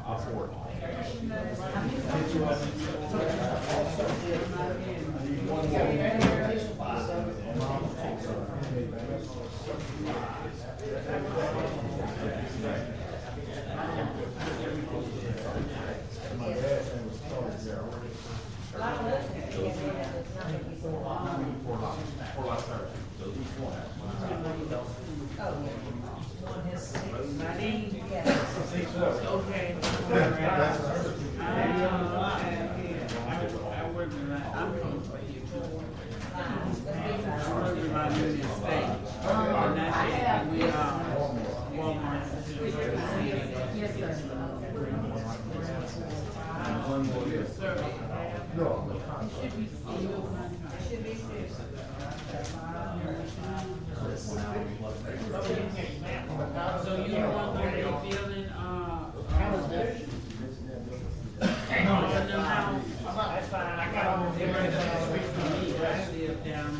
I'll support. Okay. I work in that, I'm from I work in my Union State. And that's it, we, Walmart. Yes, sir. One more year. No. Should be serious. So you want to be building, That's fine, I got all the everybody I live down on.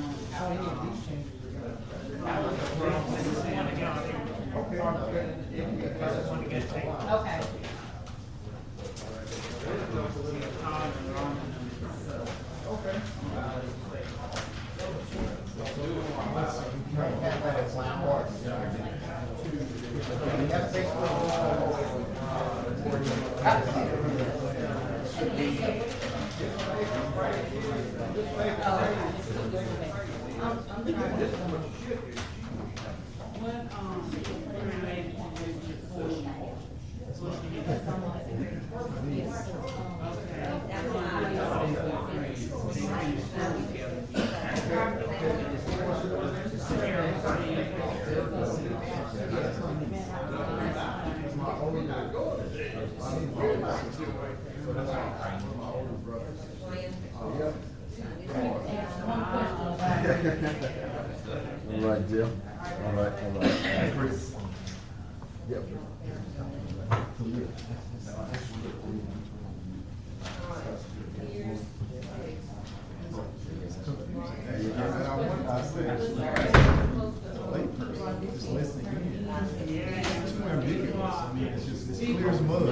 Okay. All right, Jill. All right. Chris. Yep. It's clear as mud.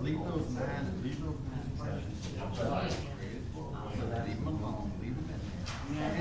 Leave those nine, leave those nine. Leave them alone, leave them in there.